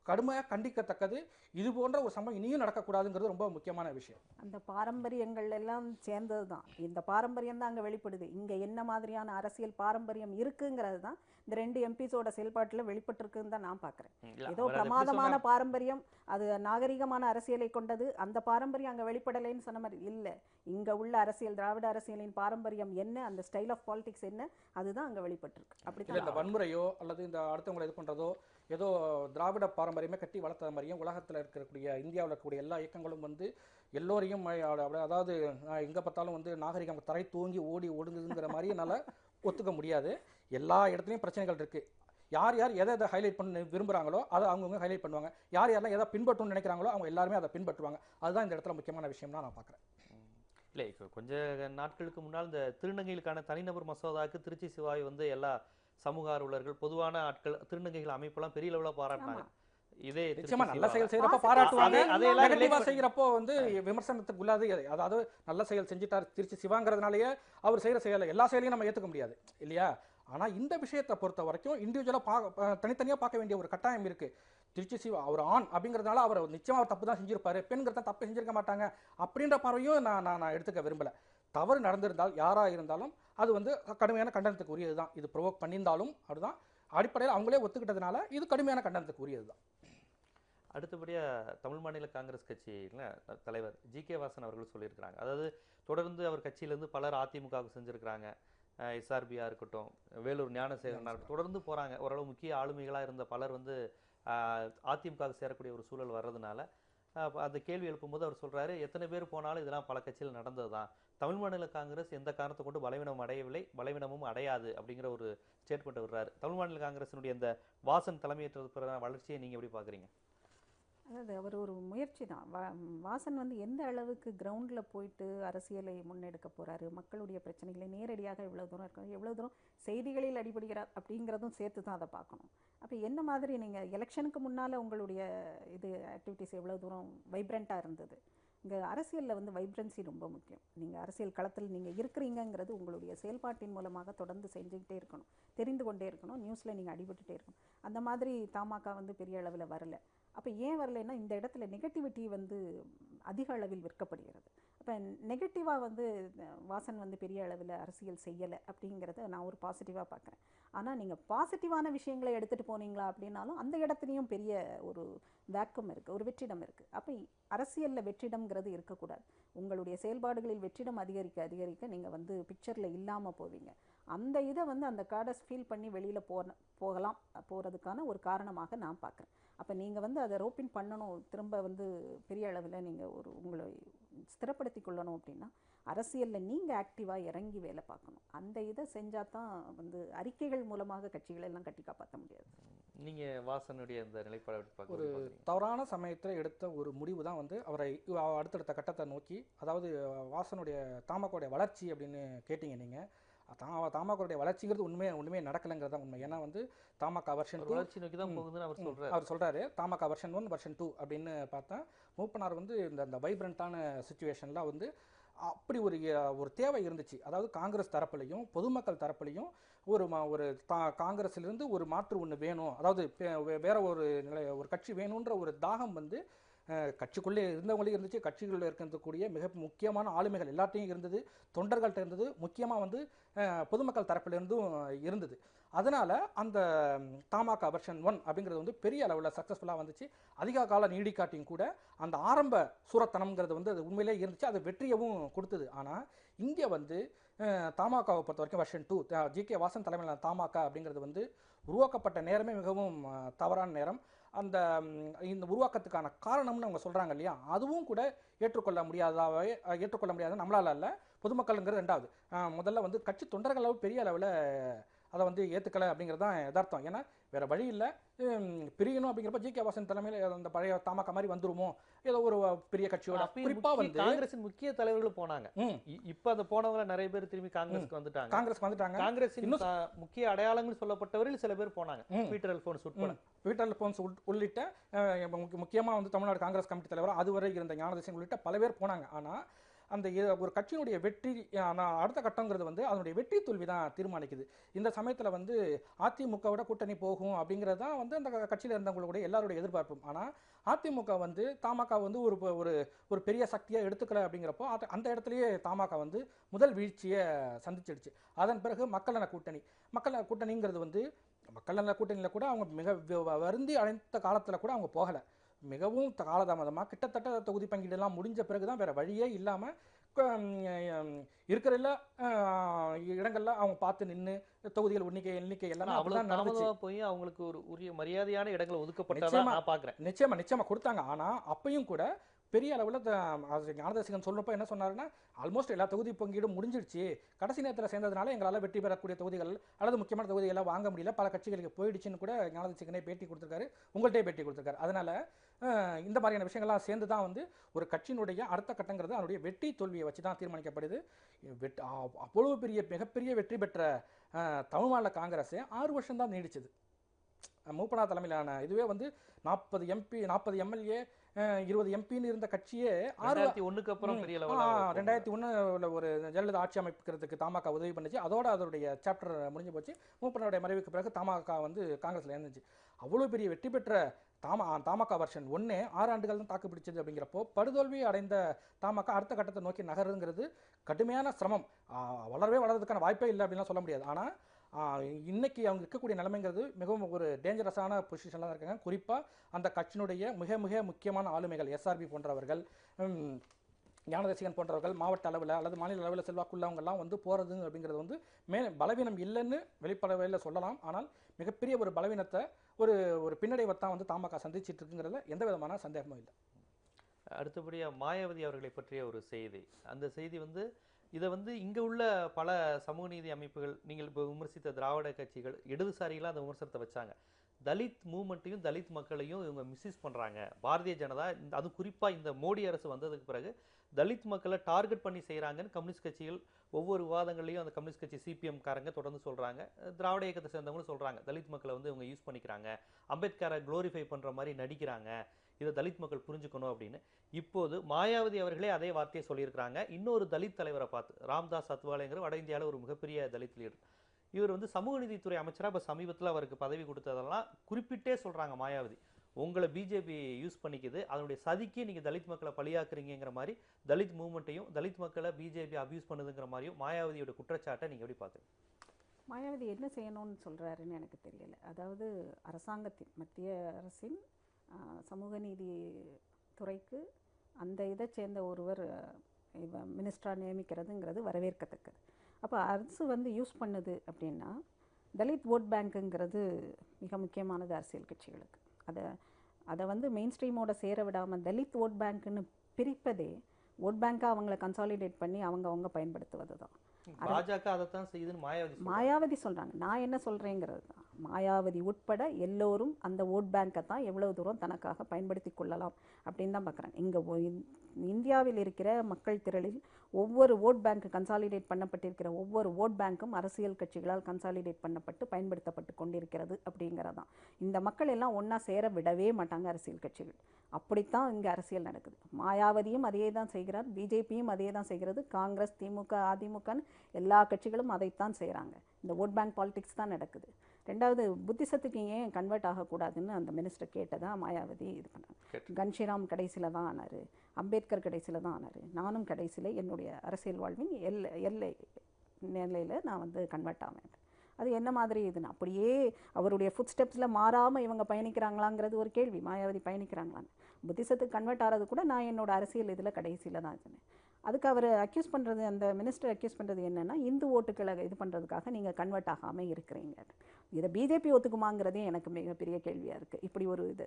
கடுமையாக கண்டிக்கத்தக்கது. இது போன்ற ஒரு சம்பவம் இனியும் நடக்கக்கூடாதுங்கிறது ரொம்ப முக்கியமான விஷயம். அந்த பாரம்பரியங்கள் எல்லாம் சேர்ந்தது தான். இந்த பாரம்பரியம் தான் அங்கே வெளிப்படுது. இங்கே என்ன மாதிரியான அரசியல் பாரம்பரியம் இருக்குங்கிறது தான் இந்த 2 எம்பிஸோட செயல்பாட்டில் வெளிப்பட்டிருக்குன்னு தான் நான் பார்க்குறேன். ஏதோ பிரமாதமான பாரம்பரியம், அது நாகரிகமான அரசியலை கொண்டது, அந்த பாரம்பரியம் அங்கே வெளிப்படலைன்னு சொன்ன மாதிரி இல்லை. இங்கே உள்ள அரசியல், திராவிட அரசியலின் பாரம்பரியம் என்ன, அந்த ஸ்டைல் ஆஃப் பாலிடிக்ஸ் என்ன, அதுதான் அங்கே வெளிப்பட்டிருக்கு. அப்படி தான் இந்த வன்முறையோ அல்லது இந்த அடுத்தவங்களை இது பண்ணுறதோ ஏதோ திராவிட பாரம்பரியமே கட்டி வளர்த்த மாதிரியும் உலகத்தில் இருக்கக்கூடிய இந்தியாவில் இருக்கக்கூடிய எல்லா இயக்கங்களும் வந்து எல்லோரையும் அதாவது எங்கே பார்த்தாலும் வந்து நாகரிகம் தரை தூங்கி ஓடி ஒடுங்குதுங்கிற மாதிரி என்னால் ஒத்துக்க முடியாது. எல்லா இடத்துலையும் பிரச்சனைகள் இருக்குது. யார் எதை ஹைலைட் பண்ண விரும்புகிறாங்களோ அதை அவங்கவுங்க ஹைலைட் பண்ணுவாங்க. யாரெல்லாம் எதை பின்பற்றணும்னு நினைக்கிறாங்களோ அவங்க எல்லாருமே அதை பின்பற்றுவாங்க. அதுதான் இந்த இடத்துல முக்கியமான விஷயம் தான் நான் பார்க்குறேன். இல்லை, கொஞ்ச நாட்களுக்கு முன்னால் இந்த திருநங்கைகளுக்கான தனிநபர் மசோதாவுக்கு திருச்சி சிவாய் வந்து எல்லா சமூக ஆர்வலர்கள், பொதுவான ஆட்கள், திருநங்கைகள் அமைப்பெல்லாம் பெரிய லெவலில் பாராட்டினாங்க. இதே நிச்சயமா நல்ல செயல் செய்யறப்ப பாராட்டுவாங்க, நெகட்டிவா செய்யறப்போ வந்து விமர்சனத்துக்கு உள்ளாது. அதாவது நல்ல செயல் செஞ்சுட்டார் திருச்சி சிவாங்கிறதுனாலயே அவர் செய்யற செயல் எல்லா செயலையும் நம்ம ஏற்றுக்க முடியாது இல்லையா? ஆனா இந்த விஷயத்தை பொறுத்த வரைக்கும் இண்டிவிஜுவலா தனித்தனியா பார்க்க வேண்டிய ஒரு கட்டாயம் இருக்கு. திருச்சி சிவா அவர் ஆண் அப்படிங்கிறதுனால அவர் நிச்சயமா அவர் தப்பு தான் செஞ்சிருப்பாரு, பெண்கிறத தப்பு செஞ்சிருக்க மாட்டாங்க அப்படின்ற பார்வையும் நான் எடுத்துக்க விரும்பல. தவறு நடந்திருந்தால் யாராக இருந்தாலும் அது வந்து கடுமையான கண்டனத்துக்கு உரியது தான். இது ப்ரோவோக் பண்ணியிருந்தாலும் அதுதான் அடிப்படையில் அவங்களே ஒத்துக்கிட்டதுனால இது கடுமையான கண்டனத்துக்கு உரியது தான். அடுத்தபடியாக தமிழ் மாநில காங்கிரஸ் கட்சியில் தலைவர் ஜி.கே. வாசன் அவர்கள் சொல்லியிருக்கிறாங்க. அதாவது தொடர்ந்து அவர் கட்சியிலேருந்து பலர் அதிமுகவுக்கு செஞ்சுருக்கிறாங்க. எஸ்ஆர்பியாக இருக்கட்டும், வேலூர் ஞானசேகரனாக இருக்கட்டும், தொடர்ந்து போகிறாங்க. ஓரளவு முக்கிய ஆளுமைகளாக இருந்த பலர் வந்து அதிமுகவுக்கு சேரக்கூடிய ஒரு சூழல் வர்றதுனால அந்த கேள்வி எழுப்பும்போது அவர் சொல்கிறாரு, எத்தனை பேர் போனாலும் இதெல்லாம் பல கட்சியில் நடந்தது தான், தமிழ் மாநில காங்கிரஸ் எந்த காரணத்தை கொண்டு பலவீனம் அடையவில்லை, பலவீனமும் அடையாது அப்படிங்கிற ஒரு ஸ்டேட்மெண்ட் விடுறாரு. தமிழ் மாநில காங்கிரசினுடைய இந்த வாசன் தலைமையேற்ற வளர்ச்சியை நீங்க எப்படி பாக்குறீங்க? அதாவது அவர் ஒரு முயற்சி தான். வாசன் வந்து எந்த அளவுக்கு கிரவுண்டில் போயிட்டு அரசியலை முன்னெடுக்க போகிறாரு, மக்களுடைய பிரச்சனைகளை நேரடியாக எவ்வளோ தூரம் இருக்காரு, எவ்வளோ தூரம் செய்திகளில் அடிபடுகிறார் அப்படிங்கிறதும் சேர்த்து தான் அதை பார்க்கணும். அப்போ என்ன மாதிரி நீங்கள் எலெக்ஷனுக்கு முன்னால் உங்களுடைய இது ஆக்டிவிட்டீஸ் எவ்வளோ தூரம் வைப்ரண்ட்டாக இருந்தது. இங்கே அரசியலில் வந்து வைப்ரன்சி ரொம்ப முக்கியம். நீங்கள் அரசியல் களத்தில் நீங்கள் இருக்கிறீங்கிறது உங்களுடைய செயல்பாட்டின் மூலமாக தொடர்ந்து செஞ்சுக்கிட்டே இருக்கணும், தெரிந்து கொண்டே இருக்கணும், நியூஸில் நீங்கள் அடிபட்டுட்டே இருக்கணும். அந்த மாதிரி தமாக வந்து பெரிய அளவில் வரலை. அப்போ ஏன் வரலைன்னா இந்த இடத்துல நெகட்டிவிட்டி வந்து அதிக அளவில் விற்கப்படுகிறது. அப்போ நெகட்டிவாக வந்து வாசன் வந்து பெரிய அளவில் அரசியல் செய்யலை அப்படிங்கிறத நான் ஒரு பாசிட்டிவாக பார்க்குறேன். ஆனால் நீங்கள் பாசிட்டிவான விஷயங்களை எடுத்துகிட்டு போனீங்களா அப்படின்னாலும் அந்த இடத்துலையும் பெரிய ஒரு வேக்கம் இருக்குது, ஒரு வெற்றிடம் இருக்குது. அப்போ அரசியலில் வெற்றிடம்ங்கிறது இருக்கக்கூடாது. உங்களுடைய செயல்பாடுகளில் வெற்றிடம் அதிகரிக்க அதிகரிக்க நீங்கள் வந்து பிக்சரில் இல்லாமல் போவீங்க. அந்த இதை வந்து அந்த கார்டை ஃபீல் பண்ணி வெளியில் போகிறதுக்கான ஒரு காரணமாக நான் பார்க்குறேன். அப்போ நீங்கள் வந்து அதை ரோப்பின் பண்ணணும், திரும்ப வந்து பெரிய அளவில் நீங்கள் உங்களை ஸ்திரப்படுத்தி கொள்ளணும் அப்படின்னா அரசியலில் நீங்கள் ஆக்டிவாக இறங்கி வேலை பார்க்கணும். அந்த இதை செஞ்சால் தான் வந்து அறிக்கைகள் மூலமாக கட்சிகளை எல்லாம் கட்டி காப்பாற்ற முடியாது. நீங்கள் வாசனுடைய இந்த நிலைப்பாடு ஒரு தவறான சமயத்தில் எடுத்த ஒரு முடிவு தான் வந்து அவரை அடுத்தடுத்த கட்டத்தை நோக்கி, அதாவது வாசனுடைய தாமகோடைய வளர்ச்சி அப்படின்னு கேட்டீங்க நீங்கள். தமாகோடைய வளர்ச்சிங்கிறது உண்மையே நடக்கலைங்கிறது தான் உண்மை. ஏன்னா வந்து தமாக வெர்ஷன் 2 வளர்ச்சி நோக்கி தான் போகுதுன்னு அவர் சொல்கிறாரு. தமாக வெர்ஷன் 1 வெர்ஷன் 2 அப்படின்னு பார்த்தா மூப்பனார் வந்து இந்த வைப்ரண்ட்டான சுச்சுவேஷனில் வந்து அப்படி ஒரு தேவை இருந்துச்சு. அதாவது காங்கிரஸ் தரப்புலையும் பொதுமக்கள் தரப்புலையும் ஒரு காங்கிரஸிலிருந்து ஒரு மாற்று ஒன்று வேணும், அதாவது வேற ஒரு கட்சி வேணுன்ற ஒரு தாகம் வந்து கட்சிக்குள்ளே இருந்தவங்களே இருந்துச்சு, கட்சிகளில் இருக்கக்கூடிய மிக முக்கியமான ஆளுமைகள் எல்லாத்தையும் இருந்தது, தொண்டர்கள்ட்ட இருந்தது, முக்கியமாக வந்து பொதுமக்கள் தரப்பிலிருந்தும் இருந்தது. அதனால் அந்த தமாக வெர்ஷன் 1 அப்படிங்கிறது வந்து பெரிய அளவில் சக்ஸஸ்ஃபுல்லாக வந்துச்சு. அதிக கால நீடிக்காட்டியும் கூட அந்த ஆரம்ப சூரத்தனம்ங்கிறது வந்து அது உண்மையிலே இருந்துச்சு, அது வெற்றியவும் கொடுத்தது. ஆனால் இங்கே வந்து தமாகாவை பொறுத்த வரைக்கும் வெர்ஷன் 2 ஜி.கே. வாசன் தலைமையிலான தமாக அப்படிங்கிறது வந்து உருவாக்கப்பட்ட நேரமே மிகவும் தவறான நேரம். அந்த இந்த உருவாக்கத்துக்கான காரணம்னு அவங்க சொல்கிறாங்க இல்லையா, அதுவும் கூட ஏற்றுக்கொள்ள முடியாத நம்மளால் இல்லை, பொதுமக்கள்ங்கிறது ரெண்டாவது. முதல்ல வந்து கட்சி தொண்டர்களால் பெரிய அளவில் அதை வந்து ஏற்றுக்கலை அப்படிங்கிறது தான் யதார்த்தம். ஏன்னா வேறு வழி இல்லை, பிரியணும் அப்படிங்கிறப்ப ஜி.கே. வாசன் தலைமையில் அந்த பழைய தமாக மாதிரி வந்துருமோ, ஏதோ ஒரு பெரிய கட்சியோட குறிப்பாக வந்து காங்கிரசின் முக்கிய தலைவர்கள் போனாங்க. இப்போ அந்த போனவங்க நிறைய பேர் திரும்பி காங்கிரஸ்க்கு வந்துட்டாங்க. காங்கிரசின் முக்கிய அடையாளங்கள் சொல்லப்பட்டவர்கள் சில பேர் போனாங்க. பீட்டர் அல்போன்ஸ் உள்ளிட்ட முக்கியமாக வந்து தமிழ்நாடு காங்கிரஸ் கமிட்டி தலைவர் அதுவரை இருந்த ஞானதேசன் உள்ளிட்ட பல பேர் போனாங்க. ஆனால் அந்த ஒரு கட்சியினுடைய வெற்றி அடுத்த கட்டங்கிறது வந்து அதனுடைய வெற்றி தோல்வி தான் தீர்மானிக்குது. இந்த சமயத்தில் வந்து அதிமுகவோட கூட்டணி போகும் அப்படிங்கிறது தான் வந்து அந்த கட்சியில் இருந்தவங்களுடைய எல்லாருடைய எதிர்பார்ப்பும். ஆனால் அதிமுக வந்து தமாக வந்து ஒரு பெரிய சக்தியாக எடுத்துக்கல அப்படிங்கிறப்போ அந்த இடத்துலையே தமாக வந்து முதல் வீழ்ச்சியை சந்திச்சிடுச்சு. அதன் பிறகு மக்கள் நல கூட்டணிங்கிறது வந்து மக்கள் நல கூட்டணியில் கூட அவங்க மிக வருந்தி அழைத்த காலத்தில் கூட அவங்க போகலை. மிகவும் காலதாமதமாக கிட்டத்தட்ட தொகுதி பங்கீடுலாம் முடிஞ்ச பிறகு தான் வேறு வழியே இல்லாமல் இருக்கிற இடங்கள்ல அவங்க பார்த்து நின்று தொகுதிகள் எண்ணிக்கை எல்லாமே அப்படிதான் நடந்துச்சு. போய் அவங்களுக்கு ஒரு உரிய மரியாதையான இடங்களை ஒதுக்கப்பட்டதா நான் பார்க்குறேன். நிச்சயமா கொடுத்தாங்க. ஆனால் அப்பையும் கூட பெரிய அளவில் ஞானதேசிகன் சொல்றப்ப என்ன சொன்னாருன்னா, ஆல்மோஸ்ட் எல்லா தொகுதி பங்கீடும் முடிஞ்சிடுச்சு, கடைசி நேரத்தில் சேர்ந்ததுனால எங்களால் வெற்றி பெறக்கூடிய தொகுதிகள் அல்லது முக்கியமான தொகுதிகளாக வாங்க முடியல, பல கட்சிகளுக்கு போயிடுச்சுன்னு கூட ஞானதேசிகனே பேட்டி கொடுத்துருக்காரு, உங்கள்கிட்டே பேட்டி கொடுத்துருக்காரு. அதனால இந்த மாதிரியான விஷயங்கள்லாம் சேர்ந்து தான் வந்து ஒரு கட்சியினுடைய அடுத்த கட்டங்கிறது அதனுடைய வெற்றி தோல்வியை வச்சு தான் தீர்மானிக்கப்படுது. அவ்வளவு மிகப்பெரிய வெற்றி பெற்ற தமிழ் மாநில காங்கிரஸே 6 வருஷம் தான் நீடிச்சது. மூப்பனார் தலைமையிலான இதுவே வந்து 40 எம்பி 40 எம்எல்ஏ 20 எம்பின்னு இருந்த கட்சியே 2001க்கு அப்புறம் 2001 ஒரு ஜெயலலிதா ஆட்சி அமைக்கிறதுக்கு தமாக உதவி பண்ணிச்சு. அதோட அதோடைய சாப்டர் முடிஞ்சு போச்சு. மூப்பனாருடைய மறைவுக்கு பிறகு தமாக வந்து காங்கிரஸ்ல இருந்துச்சு. அவ்வளோ பெரிய வெற்றி பெற்ற தமாக வெர்ஷன் 1 6 ஆண்டுகள் தான் தாக்கு பிடிச்சது. அப்படிங்கிறப்போ படுதோல்வி அடைந்த தமாக அடுத்த கட்டத்தை நோக்கி நகருங்கிறது கடுமையான சிரமம். வளர்றதுக்கான வாய்ப்பே இல்லை அப்படின்லாம் சொல்ல முடியாது. ஆனால் இன்னைக்கு அவங்க இருக்கக்கூடிய நிலைமைங்கிறது மிகவும் ஒரு டேஞ்சரஸான பொசிஷனில் தான் இருக்காங்க. குறிப்பாக அந்த கட்சியினுடைய மிக மிக முக்கியமான ஆளுமைகள் எஸ்ஆர்பி போன்றவர்கள், ஞானதேசிகன் போன்றவர்கள் மாவட்ட அளவில் அல்லது மாநில அளவில் செல்வாக்குள்ளவங்கெல்லாம் வந்து போகிறது அப்படிங்கிறது வந்து பலவீனம் இல்லைன்னு வெளிப்படையில் சொல்லலாம். ஆனால் மிகப்பெரிய ஒரு பலவீனத்தை ஒரு பின்னடைவைத்தான் வந்து தமாக சந்திச்சிட்டு இருக்குங்கிறதுல எந்த விதமான சந்தேகமும் இல்லை. அடுத்தபடியாக மாயாவதி அவர்களை பற்றிய ஒரு செய்தி, அந்த செய்தி வந்து இதை வந்து இங்க உள்ள பல சமூக நீதி அமைப்புகள், நீங்கள் இப்போ விமர்சித்த திராவிட கட்சிகள், இடதுசாரிகளாக அந்த விமர்சனத்தை வச்சாங்க. தலித் மூவ்மெண்ட்டையும் தலித் மக்களையும் இவங்க மிஸ்யூஸ் பண்றாங்க. பாரதிய ஜனதா அது குறிப்பா இந்த மோடி அரசு வந்ததுக்கு பிறகு தலித் மக்களை டார்கெட் பண்ணி செய்றாங்கன்னு கம்யூனிஸ்ட் கட்சிகள் ஒவ்வொரு விவாதங்களையும் அந்த கம்யூனிஸ்ட் கட்சி சிபிஎம் காரங்க தொடர்ந்து சொல்றாங்க. திராவிட இயக்கத்தை சேர்ந்தவங்களும் சொல்றாங்க, தலித் மக்களை வந்து இவங்க யூஸ் பண்ணிக்கிறாங்க, அம்பேத்கரை குளோரிஃபை பண்ற மாதிரி நடிக்கிறாங்க, இதை தலித் மக்கள் புரிஞ்சுக்கணும் அப்படின்னு. இப்போது மாயாவதி அவர்களே அதே வார்த்தையை சொல்லியிருக்கிறாங்க. இன்னொரு தலித் தலைவரை பார்த்து, ராம்தாஸ் அத்வாலேங்கிற வட இந்தியாவில் ஒரு மிகப்பெரிய தலித் லீடர், இவர் வந்து சமூக நீதித்துறை அமைச்சராக இப்போ சமீபத்தில் அவருக்கு பதவி கொடுத்ததெல்லாம் குறிப்பிட்டே சொல்றாங்க மாயாவதி, உங்களை பிஜேபி யூஸ் பண்ணிக்குது, அதனுடைய சதிக்கு நீங்க தலித் மக்களை பழியாக்குறீங்கிற மாதிரி தலித் மூவ்மெண்ட்டையும் தலித் மக்களை பிஜேபி அபியூஸ் பண்ணுதுங்கிற மாதிரியும் மாயாவதியோட குற்றச்சாட்டை நீங்க எப்படி பார்க்குறீங்க? மாயாவதி என்ன செய்யணும்னு சொல்கிறாருன்னு எனக்கு தெரியல. அதாவது அரசாங்கத்தின் மத்திய அரசின் சமூக நீதி துறைக்கு அந்த இதை சேர்ந்த ஒருவர் மினிஸ்டராக நியமிக்கிறதுங்கிறது வரவேற்கத்தக்கது. அப்போ அரசு வந்து யூஸ் பண்ணுது அப்படின்னா, தலித் ஓட் பேங்க்குங்கிறது மிக முக்கியமானது அரசியல் கட்சிகளுக்கு. அதை வந்து மெயின் ஸ்ட்ரீமோட சேர விடாமல் தலித் ஓட் பேங்க்குன்னு பிரிப்பதே ஓட் பேங்காக அவங்கள கன்சாலிடேட் பண்ணி அவங்க பயன்படுத்துவது தான். பாஜக அதைத்தான் செய்யுதுன்னு மாயாவதி சொல்கிறாங்க. நான் என்ன சொல்கிறேங்கிறது தான், மாயாவதி உட்பட எல்லோரும் அந்த ஓட் பேங்கை தான் எவ்வளவு தூரம் தனக்காக பயன்படுத்தி கொள்ளலாம் அப்படின்னு தான் பார்க்குறாங்க. இங்கே இந்தியாவில் இருக்கிற மக்கள் திரளில் ஒவ்வொரு ஓட் பேங்க் கன்சாலிடேட் பண்ணப்பட்டிருக்கிற ஒவ்வொரு ஓட் பேங்க்கும் அரசியல் கட்சிகளால் கன்சாலிடேட் பண்ணப்பட்டு பயன்படுத்தப்பட்டு கொண்டிருக்கிறது அப்படிங்கிறதான். இந்த மக்கள் எல்லாம் ஒன்றா சேர விடவே மாட்டாங்க அரசியல் கட்சிகள். அப்படித்தான் இங்கே அரசியல் நடக்குது. மாயாவதியும் அதே தான் செய்கிறார், பிஜேபியும் அதே தான் செய்கிறது, காங்கிரஸ், திமுக, அதிமுகன்னு எல்லா கட்சிகளும் அதைத்தான் செய்கிறாங்க. இந்த ஓட் பேங்க் பாலிடிக்ஸ் தான் நடக்குது. ரெண்டாவது, புத்திசத்துக்கு ஏன் கன்வெர்ட் ஆகக்கூடாதுன்னு அந்த மினிஸ்டர் கேட்டதா மாயாவதி இது பண்ணாங்க. கன்ஷிராம் கடைசியில் தான் ஆனார், அம்பேத்கர் கடைசியில் தான் ஆனார், நானும் கடைசியில் என்னுடைய அரசியல் வாழ்வின் எல்லை நிலையில் நான் வந்து கன்வெர்ட் ஆவேன். அது என்ன மாதிரி இதுன்னு அப்படியே அவருடைய ஃபுட் ஸ்டெப்ஸில் மாறாமல் இவங்க பயணிக்கிறாங்களாங்கிறது ஒரு கேள்வி. மாயாவதி பயணிக்கிறாங்களான்னு. புத்திசத்துக்கு கன்வெர்ட் ஆகிறது கூட நான் என்னோட அரசியல் இதில் கடைசியில் தான் இருந்தேன். அதுக்கு அவர் அக்யூஸ் பண்ணுறது, அந்த மினிஸ்டர் அக்யூஸ் பண்ணுறது என்னென்னா, இந்து ஓட்டுக்களை இது பண்ணுறதுக்காக நீங்கள் கன்வெர்ட் ஆகாமல் இருக்கிறீங்க. இதை பிஜேபி ஒத்துக்குமாங்கிறதே எனக்கு மிகப்பெரிய கேள்வியாக இருக்குது. இப்படி ஒரு இது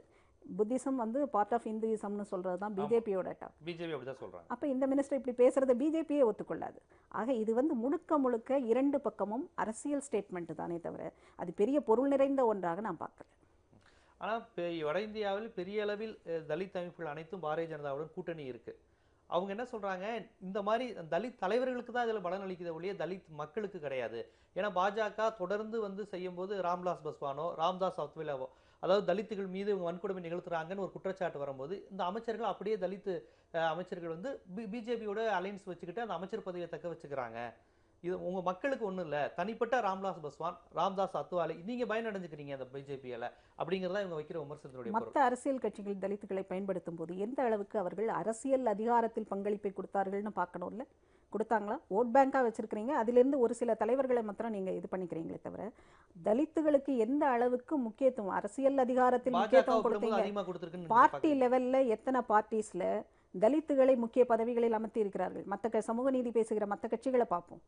புத்திசம் வந்து பார்ட் ஆஃப் இந்துயிசம்னு சொல்கிறது தான் பிஜேபியோட டாப். பிஜேபி அப்படி தான் சொல்கிறாங்க. அப்போ இந்த மினிஸ்டர் இப்படி பேசுகிறத பிஜேபியே ஒத்துக்கொள்ளாது. ஆக இது வந்து முழுக்க இரண்டு பக்கமும் அரசியல் ஸ்டேட்மெண்ட்டு தானே தவிர அது பெரிய பொருள் நிறைந்த ஒன்றாக நான் பார்க்கல. ஆனால் வட இந்தியாவில் பெரிய அளவில் தலித் அமைப்புகள் அனைத்தும் பாரதிய ஜனதாவுடன் கூட்டணி இருக்குது. அவங்க என்ன சொல்றாங்க, இந்த மாதிரி தலித் தலைவர்களுக்கு தான் இதில் பலன் அளிக்குத ஒழிய தலித் மக்களுக்கு கிடையாது. ஏன்னா பாஜக தொடர்ந்து வந்து செய்யும்போது ராம்விலாஸ் பாஸ்வானோ ராம்தாஸ் அத்வாலேவோ, அதாவது தலித்துகள் மீது இவங்க வன்கொடுமை நிகழ்த்துறாங்கன்னு ஒரு குற்றச்சாட்டு வரும்போது இந்த அமைச்சர்கள் அப்படியே தலித் அமைச்சர்கள் வந்து பிஜேபியோட அலைன்ஸ் வச்சுக்கிட்டு அந்த அமைச்சர் பதவியை தக்க வச்சுக்கிறாங்க. இது உங்க மக்களுக்கு ஒன்றும் இல்லை, தனிப்பட்ட ராம்விலாஸ் பாஸ்வான், ராம்தாஸ் அத்வாலே நீங்க பயனடைஞ்சுக்கிறீங்க அந்த பிஜேபியால அப்படிங்கிறதா இவங்க வைக்கிற விமர்சனத்தினுடைய மற்ற அரசியல் கட்சிகள் தலித்துகளை பயன்படுத்தும் போது எந்த அளவுக்கு அவர்கள் அரசியல் அதிகாரத்தில் பங்களிப்பை கொடுத்தார்கள்னு பார்க்கணும்ல. கொடுத்தாங்களா? ஓட் பேங்காக வச்சிருக்கிறீங்க, அதிலிருந்து ஒரு சில தலைவர்களை மாத்திரம் நீங்க இது பண்ணிக்கிறீங்களே தவிர தலித்துகளுக்கு எந்த அளவுக்கு முக்கியத்துவம் அரசியல் அதிகாரத்தில் முக்கியத்துவம் கொடுத்தீங்க? பார்ட்டி லெவல்ல எத்தனை பார்ட்டிஸ்ல தலித்துகளை முக்கிய பதவிகளில் அமர்த்தி இருக்கிறார்கள்? மற்ற சமூக நீதி பேசுகிற மற்ற கட்சிகளை பார்ப்போம்.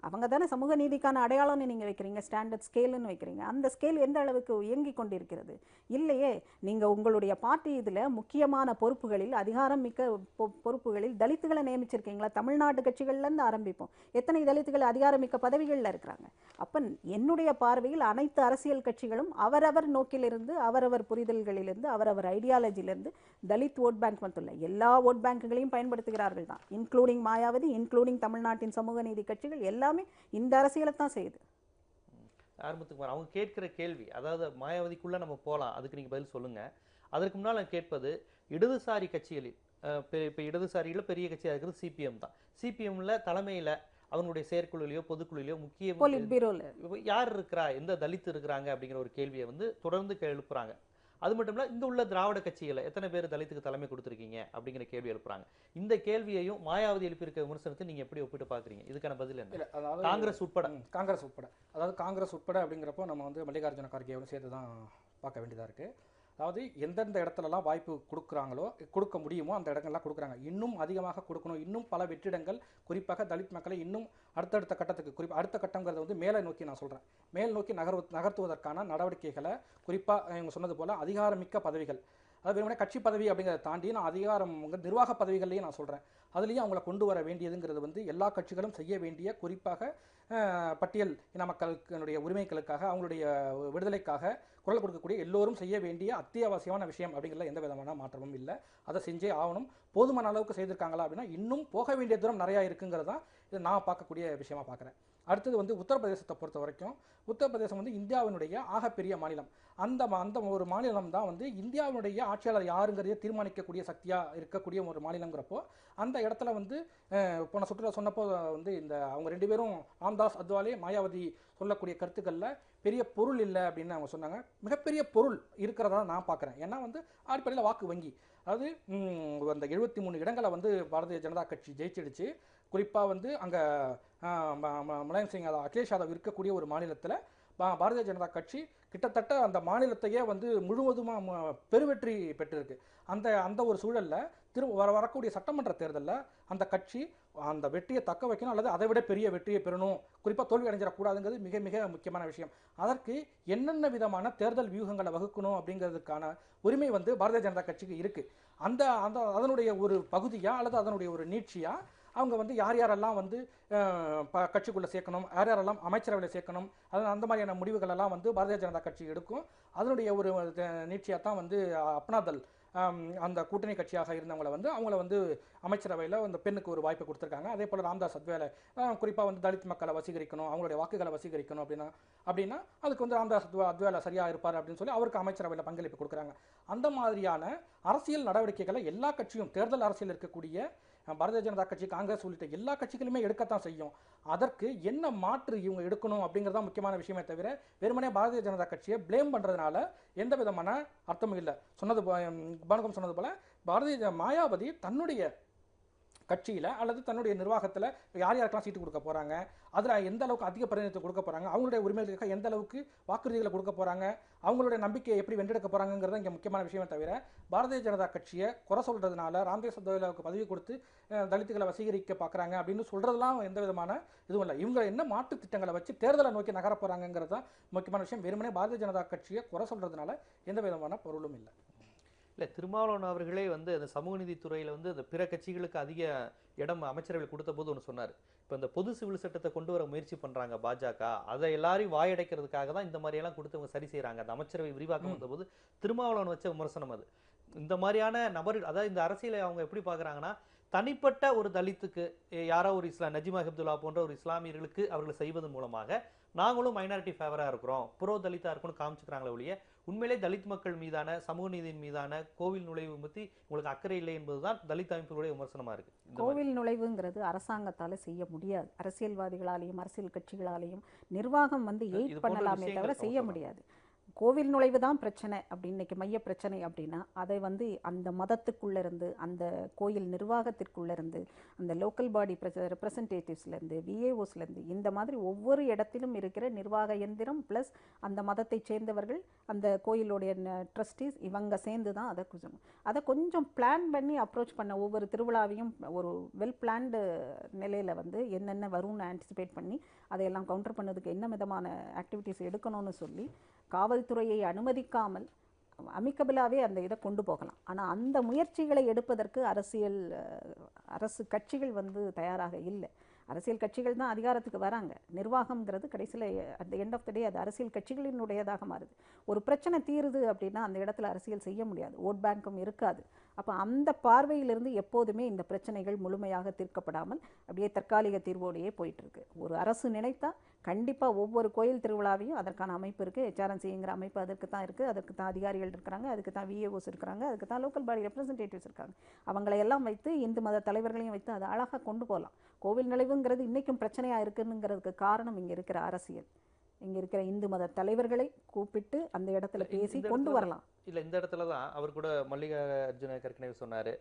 அவங்க தானே சமூக நீதிக்கான அடையாளம்னு நீங்கள் வைக்கிறீங்க, ஸ்டாண்டர்ட் ஸ்கேலுன்னு வைக்கிறீங்க. அந்த ஸ்கேல் எந்த அளவுக்கு இயங்கி கொண்டிருக்கிறது? இல்லையே. நீங்கள் உங்களுடைய பார்ட்டி இதில் முக்கியமான பொறுப்புகளில், அதிகாரம் மிக்க பொறுப்புகளில் தலித்துகளை நியமிச்சிருக்கீங்களா? தமிழ்நாட்டு கட்சிகள்லேருந்து ஆரம்பிப்போம். எத்தனை தலித்துகள் அதிகாரமிக்க பதவிகளில் இருக்கிறாங்க? அப்போ என்னுடைய பார்வையில் அனைத்து அரசியல் கட்சிகளும் அவரவர் நோக்கிலிருந்து, அவரவர் புரிதல்களிலிருந்து, அவரவர் ஐடியாலஜிலிருந்து தலித் ஓட் பேங்க் மட்டும் இல்லை, எல்லா ஓட் பேங்குகளையும் பயன்படுத்துகிறார்கள் தான், இன்க்ளூடிங் மாயாவதி, இன்க்ளூடிங் தமிழ்நாட்டின் சமூக நீதி கட்சிகள் எல்லாமே இந்த அரசியலை தான் செய்யுது. ஆரம்பத்துக்கு அவங்க கேட்கிற கேள்வி, அதாவது மாயாவதிக்குள்ள நம்ம போகலாம், அதுக்கு நீங்க பதில் சொல்லுங்க. அதற்கு முன்னால் நான் கேட்பது, இடதுசாரி கட்சிகளில் இப்போ இடதுசாரிகளில் பெரிய கட்சியாக இருக்கிறது சிபிஎம் தான். சிபிஎம்ல தலைமையில் அவங்களுடைய செயற்குழுலையோ பொதுக்குழுலையோ முக்கிய யார் இருக்கிறா, எந்த தலித்து இருக்கிறாங்க அப்படிங்கிற ஒரு கேள்வியை வந்து தொடர்ந்து எழுப்புறாங்க. அது மட்டும் இல்லை, இங்கே உள்ள திராவிட கட்சிகளை எத்தனை பேர் தலித்துக்கு தலைமை கொடுத்துருக்கீங்க அப்படிங்கிற கேள்வி எழுப்புறாங்க. இந்த கேள்வியையும் மாயாவதி எழுப்பியிருக்க விமர்சனத்தை நீங்கள் எப்படி ஒப்பிட்டு பார்க்குறீங்க? இதுக்கான பதில் என்ன? அதாவது காங்கிரஸ் உட்பட அதாவது காங்கிரஸ் உட்பட அப்படிங்கிறப்போ நம்ம வந்து மல்லிகார்ஜுன கார்கேயோட சேர்த்து தான் பார்க்க வேண்டியதாக இருக்குது. அதாவது எந்தெந்த இடத்துலலாம் வாய்ப்பு கொடுக்குறாங்களோ, கொடுக்க முடியுமோ அந்த இடங்கள்லாம் கொடுக்குறாங்க. இன்னும் அதிகமாக கொடுக்கணும். இன்னும் பல வெற்றிடங்கள், குறிப்பாக தலித் மக்களை இன்னும் அடுத்தடுத்த கட்டத்துக்கு, அடுத்த கட்டங்கிறத வந்து மேலே நோக்கி நான் சொல்கிறேன், மேல் நோக்கி நகர்த்துவதற்கான நடவடிக்கைகளை, குறிப்பாக இவங்க சொன்னது போல் அதிகாரமிக்க பதவிகள், அது வெறுமனே கட்சி பதவி அப்படிங்கிறத தாண்டி நான் அதிகாரம் நிர்வாக பதவிகள்லையும் நான் சொல்கிறேன், அதுலேயும் அவங்கள கொண்டு வர வேண்டியதுங்கிறது வந்து எல்லா கட்சிகளும் செய்ய வேண்டிய, குறிப்பாக பட்டியல் இன மக்களுடைய உரிமைகளுக்காக, அவங்களுடைய விடுதலைக்காக குரல் கொடுக்கக்கூடிய எல்லோரும் செய்ய வேண்டிய அத்தியாவசியமான விஷயம் அப்படிங்கிறதுல எந்த விதமான மாற்றமும் இல்லை. அதை செஞ்சே ஆகணும். போதுமான அளவுக்கு செய்திருக்காங்களா அப்படின்னா இன்னும் போக வேண்டிய தூரம் நிறையா இருக்குங்கிறது தான் இது நான் பார்க்கக்கூடிய விஷயமா பார்க்குறேன். அடுத்தது வந்து உத்தரப்பிரதேசத்தை பொறுத்த வரைக்கும், உத்தரப்பிரதேசம் வந்து இந்தியாவினுடைய ஆகப்பெரிய மாநிலம். அந்த ஒரு மாநிலம் தான் வந்து இந்தியாவினுடைய ஆட்சியாளர் யாருங்கிறத தீர்மானிக்கக்கூடிய சக்தியாக இருக்கக்கூடிய ஒரு மாநிலங்கிறப்போ, அந்த இடத்துல வந்து போன சுற்றுலா சொன்னப்போ வந்து அவங்க 2 பேரும் ராம்தாஸ் அத்வாலே, மாயாவதி சொல்லக்கூடிய கருத்துக்களில் பெரிய பொருள் இல்லை அப்படின்னு அவங்க சொன்னாங்க. மிகப்பெரிய பொருள் இருக்கிறதா நான் பார்க்குறேன். ஏன்னா வந்து அடிப்படையில் வாக்கு வங்கி, அதாவது அந்த 73 இடங்களை வந்து பாரதிய ஜனதா கட்சி ஜெயிச்சிடுச்சு. குறிப்பாக வந்து அங்கே முலாயம் சிங் அகிலேஷ் யாதவ் இருக்கக்கூடிய ஒரு மாநிலத்தில் பாரதிய ஜனதா கட்சி கிட்டத்தட்ட அந்த மாநிலத்தையே வந்து முழுவதுமாக பெருவெற்றி பெற்றிருக்கு. அந்த ஒரு சூழலில் வரக்கூடிய சட்டமன்ற தேர்தலில் அந்த கட்சி அந்த வெற்றியை தக்க வைக்கணும், அல்லது அதை விட பெரிய வெற்றியை பெறணும், குறிப்பாக தோல்வி அடைஞ்சிடக்கூடாதுங்கிறது மிக மிக முக்கியமான விஷயம். அதற்கு என்னென்ன விதமான தேர்தல் வியூகங்களை வகுக்கணும் அப்படிங்கிறதுக்கான உரிமை வந்து பாரதிய ஜனதா கட்சிக்கு இருக்குது. அதனுடைய ஒரு பகுதியாக அல்லது அதனுடைய ஒரு நீட்சியாக அவங்க வந்து யார் யாரெல்லாம் வந்து கட்சிக்குள்ளே சேர்க்கணும், யார் யாரெல்லாம் அமைச்சரவையில் சேர்க்கணும், அந்த மாதிரியான முடிவுகளெல்லாம் வந்து பாரதிய ஜனதா கட்சி எடுக்கும். அதனுடைய ஒரு நீட்சியாக தான் வந்து அப்னாதல் அந்த கூட்டணி கட்சியாக இருந்தவங்களை வந்து அவங்கள வந்து அமைச்சரவையில் அந்த பெண்ணுக்கு ஒரு வாய்ப்பை கொடுத்துருக்காங்க. அதே போல் ராம்தாஸ் அத்வாலே குறிப்பாக வந்து தலித் மக்களை வசீகரிக்கணும், அவங்களுடைய வாக்குகளை வசீகரிக்கணும் அப்படின்னா அதுக்கு வந்து ராம்தாஸ் அத்வாலே சரியாக இருப்பார் அப்படின்னு சொல்லி அவருக்கு அமைச்சரவையில் பங்களிப்பு கொடுக்குறாங்க. அந்த மாதிரியான அரசியல் நடவடிக்கைகளை எல்லா கட்சியும், தேர்தல் அரசியல் இருக்கக்கூடிய பாரதிய ஜனதா கட்சி, காங்கிரஸ் உள்ளிட்ட எல்லா கட்சிகளுமே எடுக்கத்தான் செய்யும். அதற்கு என்ன மாற்று இவங்க எடுக்கணும் அப்படிங்கிறதா முக்கியமான விஷயமே தவிர வெறுமனே பாரதிய ஜனதா கட்சியை பிளேம் பண்ணுறதுனால எந்த விதமான அர்த்தமும் இல்லை. பானுகம் சொன்னது போல மாயாவதி தன்னுடைய கட்சியில் அல்லது தன்னுடைய நிர்வாகத்தில் யார் யாருக்கெல்லாம் சீட்டு கொடுக்க போகிறாங்க, அதில் எந்த அளவுக்கு அதிக பிரதிநிதித்துவம் கொடுக்க போகிறாங்க, அவங்களுடைய உரிமைகளுக்காக எந்த அளவுக்கு வாக்குறுதிகளை கொடுக்க போகிறாங்க, அவங்களுடைய நம்பிக்கையை எப்படி வென்றெடுக்க போகிறாங்கிறது இங்கே முக்கியமான விஷயமே தவிர பாரதிய ஜனதா கட்சியை குறை சொல்கிறதுனால ராம்தாஸ் அத்வாலேவுக்கு பதவி கொடுத்து தலித்துகளை வசீகரிக்க பார்க்குறாங்க அப்படின்னு சொல்கிறதுலாம் எந்த விதமான இதுவும் இல்லை. இவங்க என்ன மாற்று திட்டங்களை வச்சு தேர்தலை நோக்கி நகர போகிறாங்கிறது தான் முக்கியமான விஷயம். வெறுமனே பாரதிய ஜனதா கட்சியை குறை சொல்கிறதுனால எந்த விதமான பொருளும் இல்லை. இல்லை, திருமாவளவன் அவர்களே வந்து அந்த சமூக நீதித்துறையில் வந்து அந்த பிற கட்சிகளுக்கு அதிக இடம் அமைச்சரவையில் கொடுத்த போது ஒன்று சொன்னார். இப்போ இந்த பொது சிவில் சட்டத்தை கொண்டு வர முயற்சி பண்ணுறாங்க பாஜக, அதை எல்லாரையும் வாயடைக்கிறதுக்காக தான் இந்த மாதிரியெல்லாம் கொடுத்தவங்க சரி செய்கிறாங்க. அந்த அமைச்சரவை விரிவாக்கம் வந்த போது திருமாவளவன் வச்ச விமர்சனம் அது. இந்த மாதிரியான நபர்கள், அதாவது இந்த அரசியலை அவங்க எப்படி பார்க்குறாங்கன்னா, தனிப்பட்ட ஒரு தலித்துக்கு யாரோ ஒரு நஜிமா ஹெப்துல்லா போன்ற ஒரு இஸ்லாமியர்களுக்கு அவர்கள் செய்வதன் மூலமாக நாங்களும் மைனாரிட்டி ஃபேவராக இருக்கிறோம், ப்ரோ தலித்தாக இருக்கும்னு காமிச்சுக்கிறாங்களே ஒழிய உண்மையிலே தலித் மக்கள் மீதான, சமூக நீதியின் மீதான, கோவில் நுழைவு பற்றி உங்களுக்கு அக்கறை இல்லை என்பதுதான் தலித் அமைப்புகளுடைய விமர்சனமாக இருக்குது. கோவில் நுழைவுங்கிறது அரசாங்கத்தால் செய்ய முடியாது. அரசியல்வாதிகளாலேயும் அரசியல் கட்சிகளாலேயும் நிர்வாகம் வந்து எய்ட் பண்ணலாமே தவிர செய்ய முடியாது. கோவில் நுழைவு தான் பிரச்சனை அப்படின்னு இன்னைக்கு மைய பிரச்சனை அப்படின்னா அதை வந்து அந்த மதத்துக்குள்ளேருந்து, அந்த கோயில் நிர்வாகத்திற்குள்ளேருந்து, அந்த லோக்கல் பாடி ரெப்ரசன்டேட்டிவ்ஸ்லேருந்து, விஏஓஸ்லேருந்து, இந்த மாதிரி ஒவ்வொரு இடத்திலும் இருக்கிற நிர்வாக எந்திரம் ப்ளஸ் அந்த மதத்தை சேர்ந்தவர்கள், அந்த கோயிலுடைய ட்ரஸ்டீஸ், இவங்க சேர்ந்து தான் அதை கொஞ்சம் பிளான் பண்ணி அப்ரோச் பண்ண, ஒவ்வொரு திருவிழாவையும் ஒரு வெல் பிளான்டு நிலையில் வந்து என்னென்ன வரும்னு ஆன்டிசிபேட் பண்ணி அதையெல்லாம் கவுண்டர் பண்ணதுக்கு என்ன விதமான ஆக்டிவிட்டீஸ் எடுக்கணும்னு சொல்லி காவல்துறையை அனுமதிக்காமல் அமிக்கபிளாகவே அந்த இதை கொண்டு போகலாம். ஆனால் அந்த முயற்சிகளை எடுப்பதற்கு அரசு கட்சிகள் வந்து தயாராக இல்லை. அரசியல் கட்சிகள் தான் அதிகாரத்துக்கு வராங்க. நிர்வாகம்ங்கிறது கடைசியில் at the end of the day அது அரசியல் கட்சிகளினுடையதாக மாறுது. ஒரு பிரச்சனை தீருது அப்படின்னா அந்த இடத்துல அரசியல் செய்ய முடியாது, ஓட் பேங்க்கும் இருக்காது. அப்போ அந்த பார்வையிலிருந்து எப்போதுமே இந்த பிரச்சனைகள் முழுமையாக தீர்க்கப்படாமல் அப்படியே தற்காலிக தீர்வோடையே போயிட்டுருக்கு. ஒரு அரசு நினைத்தா கண்டிப்பாக ஒவ்வொரு கோயில் திருவிழாவையும் அதற்கான அமைப்பு இருக்குது. HRNCங்கிற அமைப்பு அதற்கு தான் இருக்குது, அதற்கு தான் அதிகாரிகள் இருக்கிறாங்க, அதுக்கு தான் விஏஓஸ் இருக்கிறாங்க, அதுக்கு தான் லோக்கல் பாடி ரெப்ரசன்டேட்டிவ்ஸ் இருக்காங்க. அவங்களையெல்லாம் வைத்து இந்து மத தலைவர்களையும் வைத்து அதை அழகாக கொண்டு போகலாம். கோவில் நுழைவுங்கிறது இன்றைக்கும் பிரச்சனையாக இருக்குதுங்கிறதுக்கு காரணம் இங்கே இருக்கிற அரசியல். இங்கே இருக்கிற இந்து மத தலைவர்களை கூப்பிட்டு அந்த இடத்துல பேசி கொண்டு வரலாம். இல்லை, இந்த இடத்துல தான் அவர் கூட மல்லிகார்ஜுன கர்கனே சொன்னார்,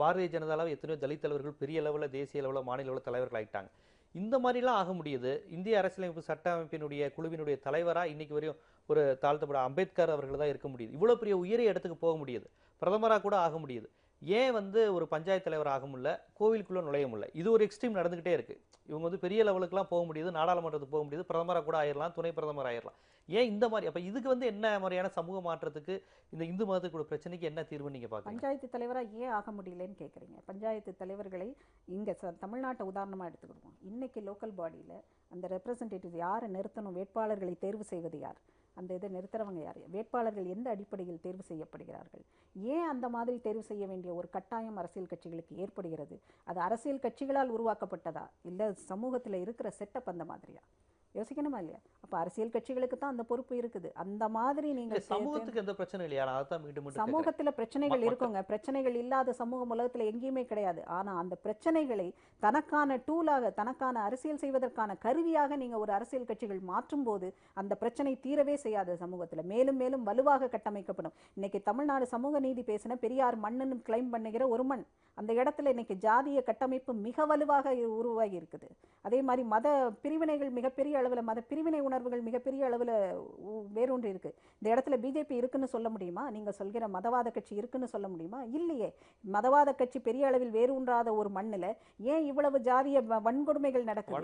பாரதிய ஜனதாவில் எத்தனையோ தலித் தலைவர்கள் பெரிய லெவலில், தேசிய லெவலில், மாநில லெவலில் தலைவர்கள் ஆகிட்டாங்க. இந்த மாதிரிலாம் ஆக முடியுது. இந்திய அரசியலமைப்பு சட்ட அமைப்பினுடைய குழுவினுடைய தலைவராக இன்னைக்கு வரையும் ஒரு தாழ்த்தப்பட அம்பேத்கர் அவர்கள் தான் இருக்க முடியுது. இவ்வளோ பெரிய உயரிய இடத்துக்கு போக முடியுது, பிரதமராக கூட ஆக முடியுது. ஏன் வந்து ஒரு பஞ்சாயத்து தலைவர் ஆக முடியல, கோவிலுக்குள்ளே நுழைய முடியல? இது ஒரு எக்ஸ்ட்ரீம் நடந்துக்கிட்டே இருக்குது. இவங்க வந்து பெரிய லெவலுக்குலாம் போக முடியுது, நாடாளுமன்றத்துக்கு போக முடியுது, பிரதமராக கூட ஆயிரலாம், துணை பிரதமர் ஆயிரலாம். ஏன் இந்த மாதிரி அப்ப இதுக்கு வந்து என்ன மாதிரியான சமூக மாற்றத்துக்கு இந்த இந்து மதத்துக்கு ஒரு பிரச்சனைக்கு என்ன தீர்வு நீங்க பாக்குறீங்க? பஞ்சாயத்து தலைவரா ஏன் ஆக முடியலன்னு கேட்குறீங்க. பஞ்சாயத்து தலைவர்களை இங்கே தமிழ்நாட்டை உதாரணமாக எடுத்துக்கிடுவோம். இன்னைக்கு லோக்கல் பாடியில் அந்த ரெப்ரசன்டேட்டிவ் யாரை நிறுத்தணும், வேட்பாளர்களை தேர்வு செய்வது யார், அந்த இதை நிறுத்துறவங்க யார், வேட்பாளர்கள் எந்த அடிப்படையில் தேர்வு செய்யப்படுகிறார்கள், ஏன் அந்த மாதிரி தேர்வு செய்ய வேண்டிய ஒரு கட்டாயம் அரசியல் கட்சிகளுக்கு ஏற்படுகிறது? அது அரசியல் கட்சிகளால் உருவாக்கப்பட்டதா இல்லை சமூகத்தில் இருக்கிற செட்டப் அந்த மாதிரியா? யோசிக்கணுமா இல்லையா? அப்போ அரசியல் கட்சிகளுக்கு தான் அந்த பொறுப்பு இருக்குது. அந்த மாதிரி நீங்கள் சமூகத்துக்கு எந்த பிரச்சனை இல்லையா? அதான் மீண்டும் மீண்டும் சமூகத்தில் பிரச்சனைகள் இருக்குங்க. பிரச்சனைகள் இல்லாத சமூகம் உலகத்தில் எங்கேயுமே கிடையாது. ஆனால் அந்த பிரச்சனைகளை தனக்கான டூலாக, தனக்கான அரசியல் செய்வதற்கான கருவியாக நீங்கள் ஒரு அரசியல் கட்சிகள் மாற்றும் போது அந்த பிரச்சனை தீரவே செய்யாது. சமூகத்தில் மேலும் மேலும் வலுவாக கட்டமைக்கப்படும். இன்னைக்கு தமிழ்நாடு சமூக நீதி பேசின பெரியார் மண்ணுன்னு கிளைம் பண்ணுகிற ஒரு மண். அந்த இடத்துல இன்னைக்கு ஜாதிய கட்டமைப்பு மிக வலுவாக உருவாகி இருக்குது. அதே மாதிரி மத பிரிவினைகள் மிகப்பெரிய அளவில், மத பிரிவினை உணர்வுகள் மிகப்பெரிய அளவில் வேரூன்றி இருக்கு. இந்த இடத்துல பிஜேபி இருக்குன்னு சொல்ல முடியுமா? நீங்க சொல்கிற மதவாத கட்சி இருக்குன்னு சொல்ல முடியுமா? இல்லையே. மதவாத கட்சி பெரிய அளவில் வேரூன்றாத ஒரு மண்ணில் ஏன் இவ்வளவு ஜாதிய வன்கொடுமைகள் நடக்குது?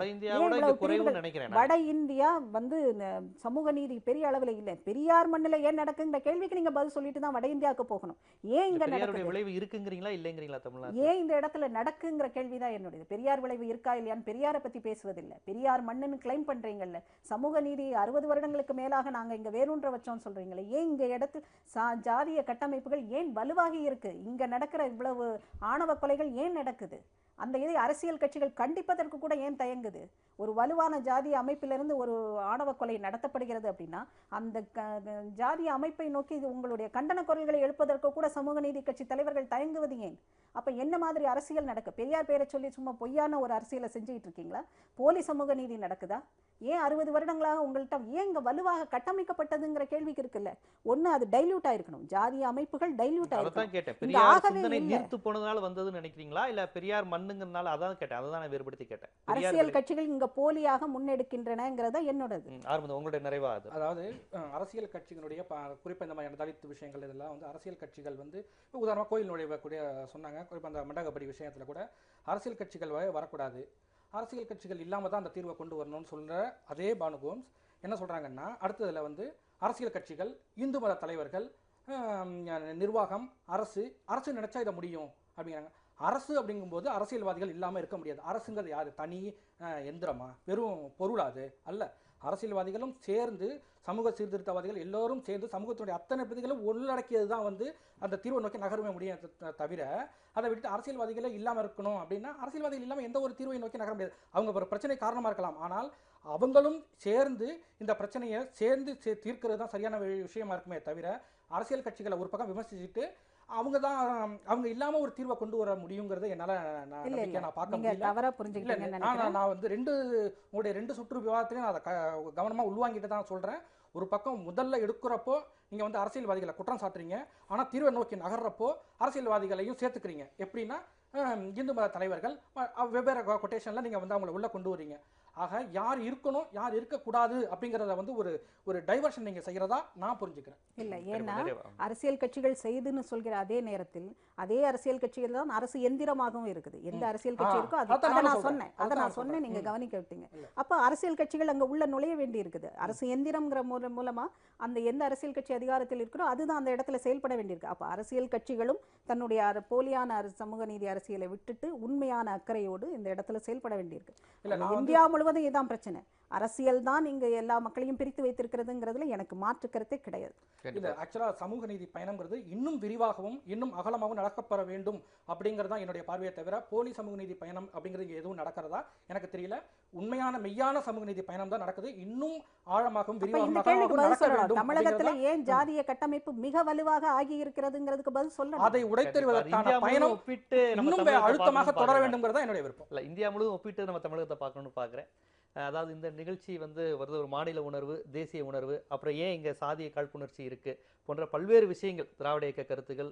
வட இந்தியா வந்து சமூக நீதி பெரிய அளவில் இல்லை. பெரியார் மண்ணில் ஏன் நடக்குங்கிற கேள்விக்கு நீங்க பதில் சொல்லிட்டு தான் வட இந்தியாவுக்கு போகணும். ஏன் இங்க நடக்குது, விளைவு இருக்குங்கிறீங்களா இல்லைங்கிறீங்களா? தமிழ்நாடு ஏன் இந்த இடத்துல நடக்குங்கிற கேள்விதான் என்னுடையது. பெரியார் விளைவு இருக்கா இல்லையான்னு பெரியாரை பத்தி பேசுவதில்லை. பெரியார் மண்ணுன்னு கிளைம் பண்றீங்கல்ல, சமூக நீதி 60 வருடங்களுக்கு மேலாக நாங்க இங்க வேரூன்ற வச்சோம்னு சொல்றீங்களே, ஏன் இங்க இடத்துல ஜாதிய கட்டமைப்புகள் ஏன் வலுவாகி இருக்கு? இங்க நடக்கிற இவ்வளவு ஆணவ கொலைகள் ஏன் நடக்குது? அந்த இதை அரசியல் கட்சிகள் கண்டிப்பதற்கு கூட ஏன் தயங்குது? ஒரு வலுவான ஜாதிய அமைப்பிலிருந்து ஒரு ஆணவ கொலை நடத்தப்படுகிறது அப்படின்னா அந்த ஜாதிய அமைப்பை நோக்கி உங்களுடைய கண்டன குரல்களை எழுப்பதற்கு கூட சமூக நீதி கட்சி தலைவர்கள் தயங்குவது ஏன்? அப்ப என்ன மாதிரி அரசியல் நடக்க? பெரியார் பேரை சொல்லி சும்மா பொய்யான ஒரு அரசியலை செஞ்சுட்டு இருக்கீங்களா? போலி சமூக நீதி நடக்குதா? ஏன் 60 வருடங்களாக உங்கள்கிட்ட ஏன் இங்க வலுவாக கட்டமைக்கப்பட்டதுங்கிற கேள்விக்கு இருக்குல்ல. ஒண்ணு அது டைல்யூட் ஆயிருக்கணும், ஜாதிய அமைப்புகள் டைல்யூட் ஆயிருக்கணும். பெரியார் சிந்தனை நீர்த்து போனதால வந்ததுன்னு நினைக்கிறீங்களா இல்ல பெரியார் மண்ணுங்கிறனால? அதான் கேட்டேன், அதான் நான் வேறுபடுத்தி கேட்டேன். அரசியல் கட்சிகள் இங்க போலியாக முன்னெடுக்கின்றனங்கிறத என்னோடது. உங்களுடைய நிறைவா அது? அதாவது அரசியல் கட்சிகளுடைய குறிப்பா இந்த மாதிரி தலித் விஷயங்கள் இதெல்லாம் வந்து அரசியல் கட்சிகள் வந்து உதாரணமாக கோயில் நுழைவு கூட சொன்னாங்க. குறிப்பாக அந்த மண்டகப்படி விஷயத்துல கூட அரசியல் கட்சிகள் வரக்கூடாது, அரசியல் கட்சிகள் இல்லாமல் தான் அந்த தீர்வை கொண்டு வரணும்னு சொல்கிற அதே பானு கோம்ஸ் என்ன சொல்கிறாங்கன்னா, அடுத்ததில் வந்து அரசியல் கட்சிகள், இந்து மத தலைவர்கள், நிர்வாகம், அரசு நினைச்சா இதை முடியும் அப்படிங்கிறாங்க. அரசு அப்படிங்கும்போது அரசியல்வாதிகள் இல்லாமல் இருக்க முடியாது. அரசுங்கிறது யார்? தனி எந்திரமா? வெறும் பொருளாது அல்ல. அரசியல்வாதிகளும் சேர்ந்து, சமூக சீர்திருத்தவாதிகள் எல்லோரும் சேர்ந்து சமூகத்தினுடைய அத்தனை பிரதிகளும் உள்ளடக்கியது தான் வந்து அந்த தீர்வை நோக்கி நகரவே முடியும். தவிர அதை விட்டு அரசியல்வாதிகளே இல்லாமல் இருக்கணும் அப்படின்னா அரசியல்வாதிகள் இல்லாமல் எந்த ஒரு தீர்வை நோக்கி நகர முடியாது. அவங்க ஒரு பிரச்சனை காரணமாக இருக்கலாம், ஆனால் அவங்களும் சேர்ந்து இந்த பிரச்சனையை சேர்ந்து தீர்க்கிறது தான் சரியான விஷயமா இருக்குமே தவிர அரசியல் கட்சிகளை ஒரு பக்கம் விமர்சிச்சுட்டு அவங்க இல்லாம ஒரு தீர்வை கொண்டு வர முடியுங்கிறது என்னால நான் பார்க்க முடியல. நான் வந்து உங்களுடைய 2 சுற்று விவாதத்திலையும் அதை கவனமா உள்வாங்கிட்டு தான் சொல்றேன். ஒரு பக்கம் முதல்ல எடுக்கிறப்போ நீங்க வந்து அரசியல்வாதிகளை குற்றம் சாட்டுறீங்க, ஆனா தீர்வை நோக்கி நகர்றப்போ அரசியல்வாதிகளையும் சேர்த்துக்கிறீங்க. எப்படின்னா இந்து மத தலைவர்கள் வெவ்வேறு கொட்டேஷன்ல நீங்க வந்து அவங்களை உள்ள கொண்டு வரீங்க. ஆக யார் இருக்கணும் யார் இருக்கக்கூடாது அப்படிங்கிறத வந்து ஒரு டைவர்ஷன் நீங்க செய்யறதா நான் புரிஞ்சுக்கிறேன். இல்லை, ஏன்னா அரசியல் கட்சிகள் செய்துன்னு சொல்கிற அதே நேரத்தில் அதே அரசியல் கட்சிகள் தான் அரசு எந்திரமாகவும் இருக்குது. எந்த அரசியல் கட்சி இருக்கோ அதை நான் சொன்னேன், நீங்க கவனிக்க விட்டீங்க. அப்ப அரசியல் கட்சிகள் அங்க உள்ள நுழைய வேண்டி இருக்குது. அரசு எந்திரம்ங்கிற மூலமா அந்த எந்த அரசியல் கட்சி அதிகாரத்தில் இருக்கிறோ அதுதான் அந்த இடத்துல செயல்பட வேண்டியிருக்கு. அப்ப அரசியல் கட்சிகளும் தன்னுடைய போலியான சமூக நீதி அரசியலை விட்டுட்டு உண்மையான அக்கறையோடு இந்த இடத்துல செயல்பட வேண்டியிருக்கு. இந்தியா முழுவதும் இதுதான் பிரச்சனை. அரசியல் தான் இங்க எல்லா மக்களையும் பிரித்து வைத்திருக்கிறதுங்கிறதுல எனக்கு மாற்று கருத்தே கிடையாது. இது ஆக்சுவலா சமூக நீதி பயணம்ங்கிறது இன்னும் விரிவாகவும் இன்னும் அகலமாகவும் நடக்கப்பட வேண்டும் அப்படிங்கறதா என்னுடைய பார்வையை தவிர போலி சமூக நீதி பயணம் அப்படிங்கிறது எதுவும் நடக்கிறதா எனக்கு தெரியல. உண்மையான மெய்யான சமூக நீதி பயணம் தான் நடக்குது. இன்னும் ஆழமாகவும் விரிவாகவும் தமிழகத்துல ஏன் ஜாதிய கட்டமைப்பு மிக வலுவாக ஆகி இருக்கிறதுங்கிறதுக்கு பதில் சொல்லணும். அதை உடைத்தெறிவதற்கான பயணம் இன்னும் அழுத்தமாக தொடர வேண்டும்ங்கிறதா என்னுடைய விருப்பம். இல்ல, இந்தியா முழுவதும் ஒப்பிட்டு நம்ம தமிழகத்தை பார்க்கணும்னு பார்க்குறேன். அதாவது இந்த நிகழ்ச்சி வந்து வருது ஒரு மாநில உணர்வு, தேசிய உணர்வு, அப்புறம் ஏன் இங்கே சாதிய காழ்ப்புணர்ச்சி இருக்குது போன்ற பல்வேறு விஷயங்கள், திராவிட இயக்க கருத்துக்கள்,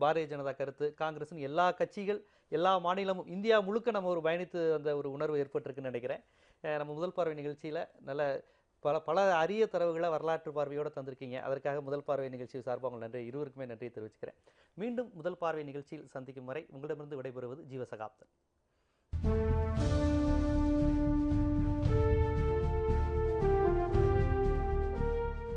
பாரதிய ஜனதா கருத்து, காங்கிரஸ்னு எல்லா கட்சிகள், எல்லா மாநிலமும், இந்தியா முழுக்க நம்ம ஒரு பயணித்து அந்த ஒரு உணர்வு ஏற்பட்டிருக்குன்னு நினைக்கிறேன். நம்ம முதல் பார்வை நிகழ்ச்சியில் நல்ல பல அரிய தரவுகளை வரலாற்று பார்வையோடு தந்திருக்கீங்க. அதற்காக முதல் பார்வை நிகழ்ச்சி சார்பாக உங்கள் நன்றி, இருவருக்குமே நன்றியை தெரிவிச்சுக்கிறேன். மீண்டும் முதல் பார்வை நிகழ்ச்சியில் சந்திக்கும் வரை உங்களிடமிருந்து விடைபெறுவது ஜீவசகாப்தன்.